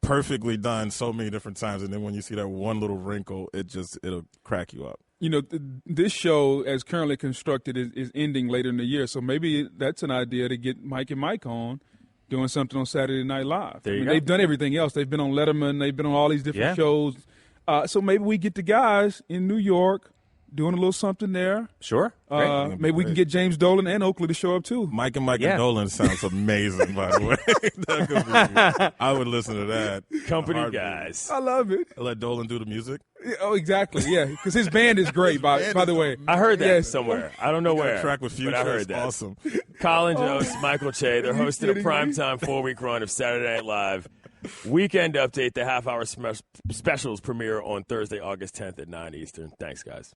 perfectly done so many different times, and then when you see that one little wrinkle, it'll crack you up. You know, this show, as currently constructed, is ending later in the year, so maybe that's an idea to get Mike and Mike on. Doing something on Saturday Night Live. There you go. They've done everything else. They've been on Letterman. They've been on all these different shows. So maybe we get the guys in New York doing a little something there. Sure. Maybe we can get James Dolan and Oakley to show up too. Mike and Dolan sounds amazing, by the way. That could be, I would listen to that. Company guys. I love it. Let Dolan do the music. Yeah, oh, exactly. Yeah, because his band is great. By the way, I heard that somewhere. I don't know where. Track with Future. But I heard that. Awesome. Colin Jost, Michael Che. They're hosting a primetime 4-week run of Saturday Night Live. Weekend Update. The half-hour specials premiere on Thursday, August 10th at 9 Eastern. Thanks, guys.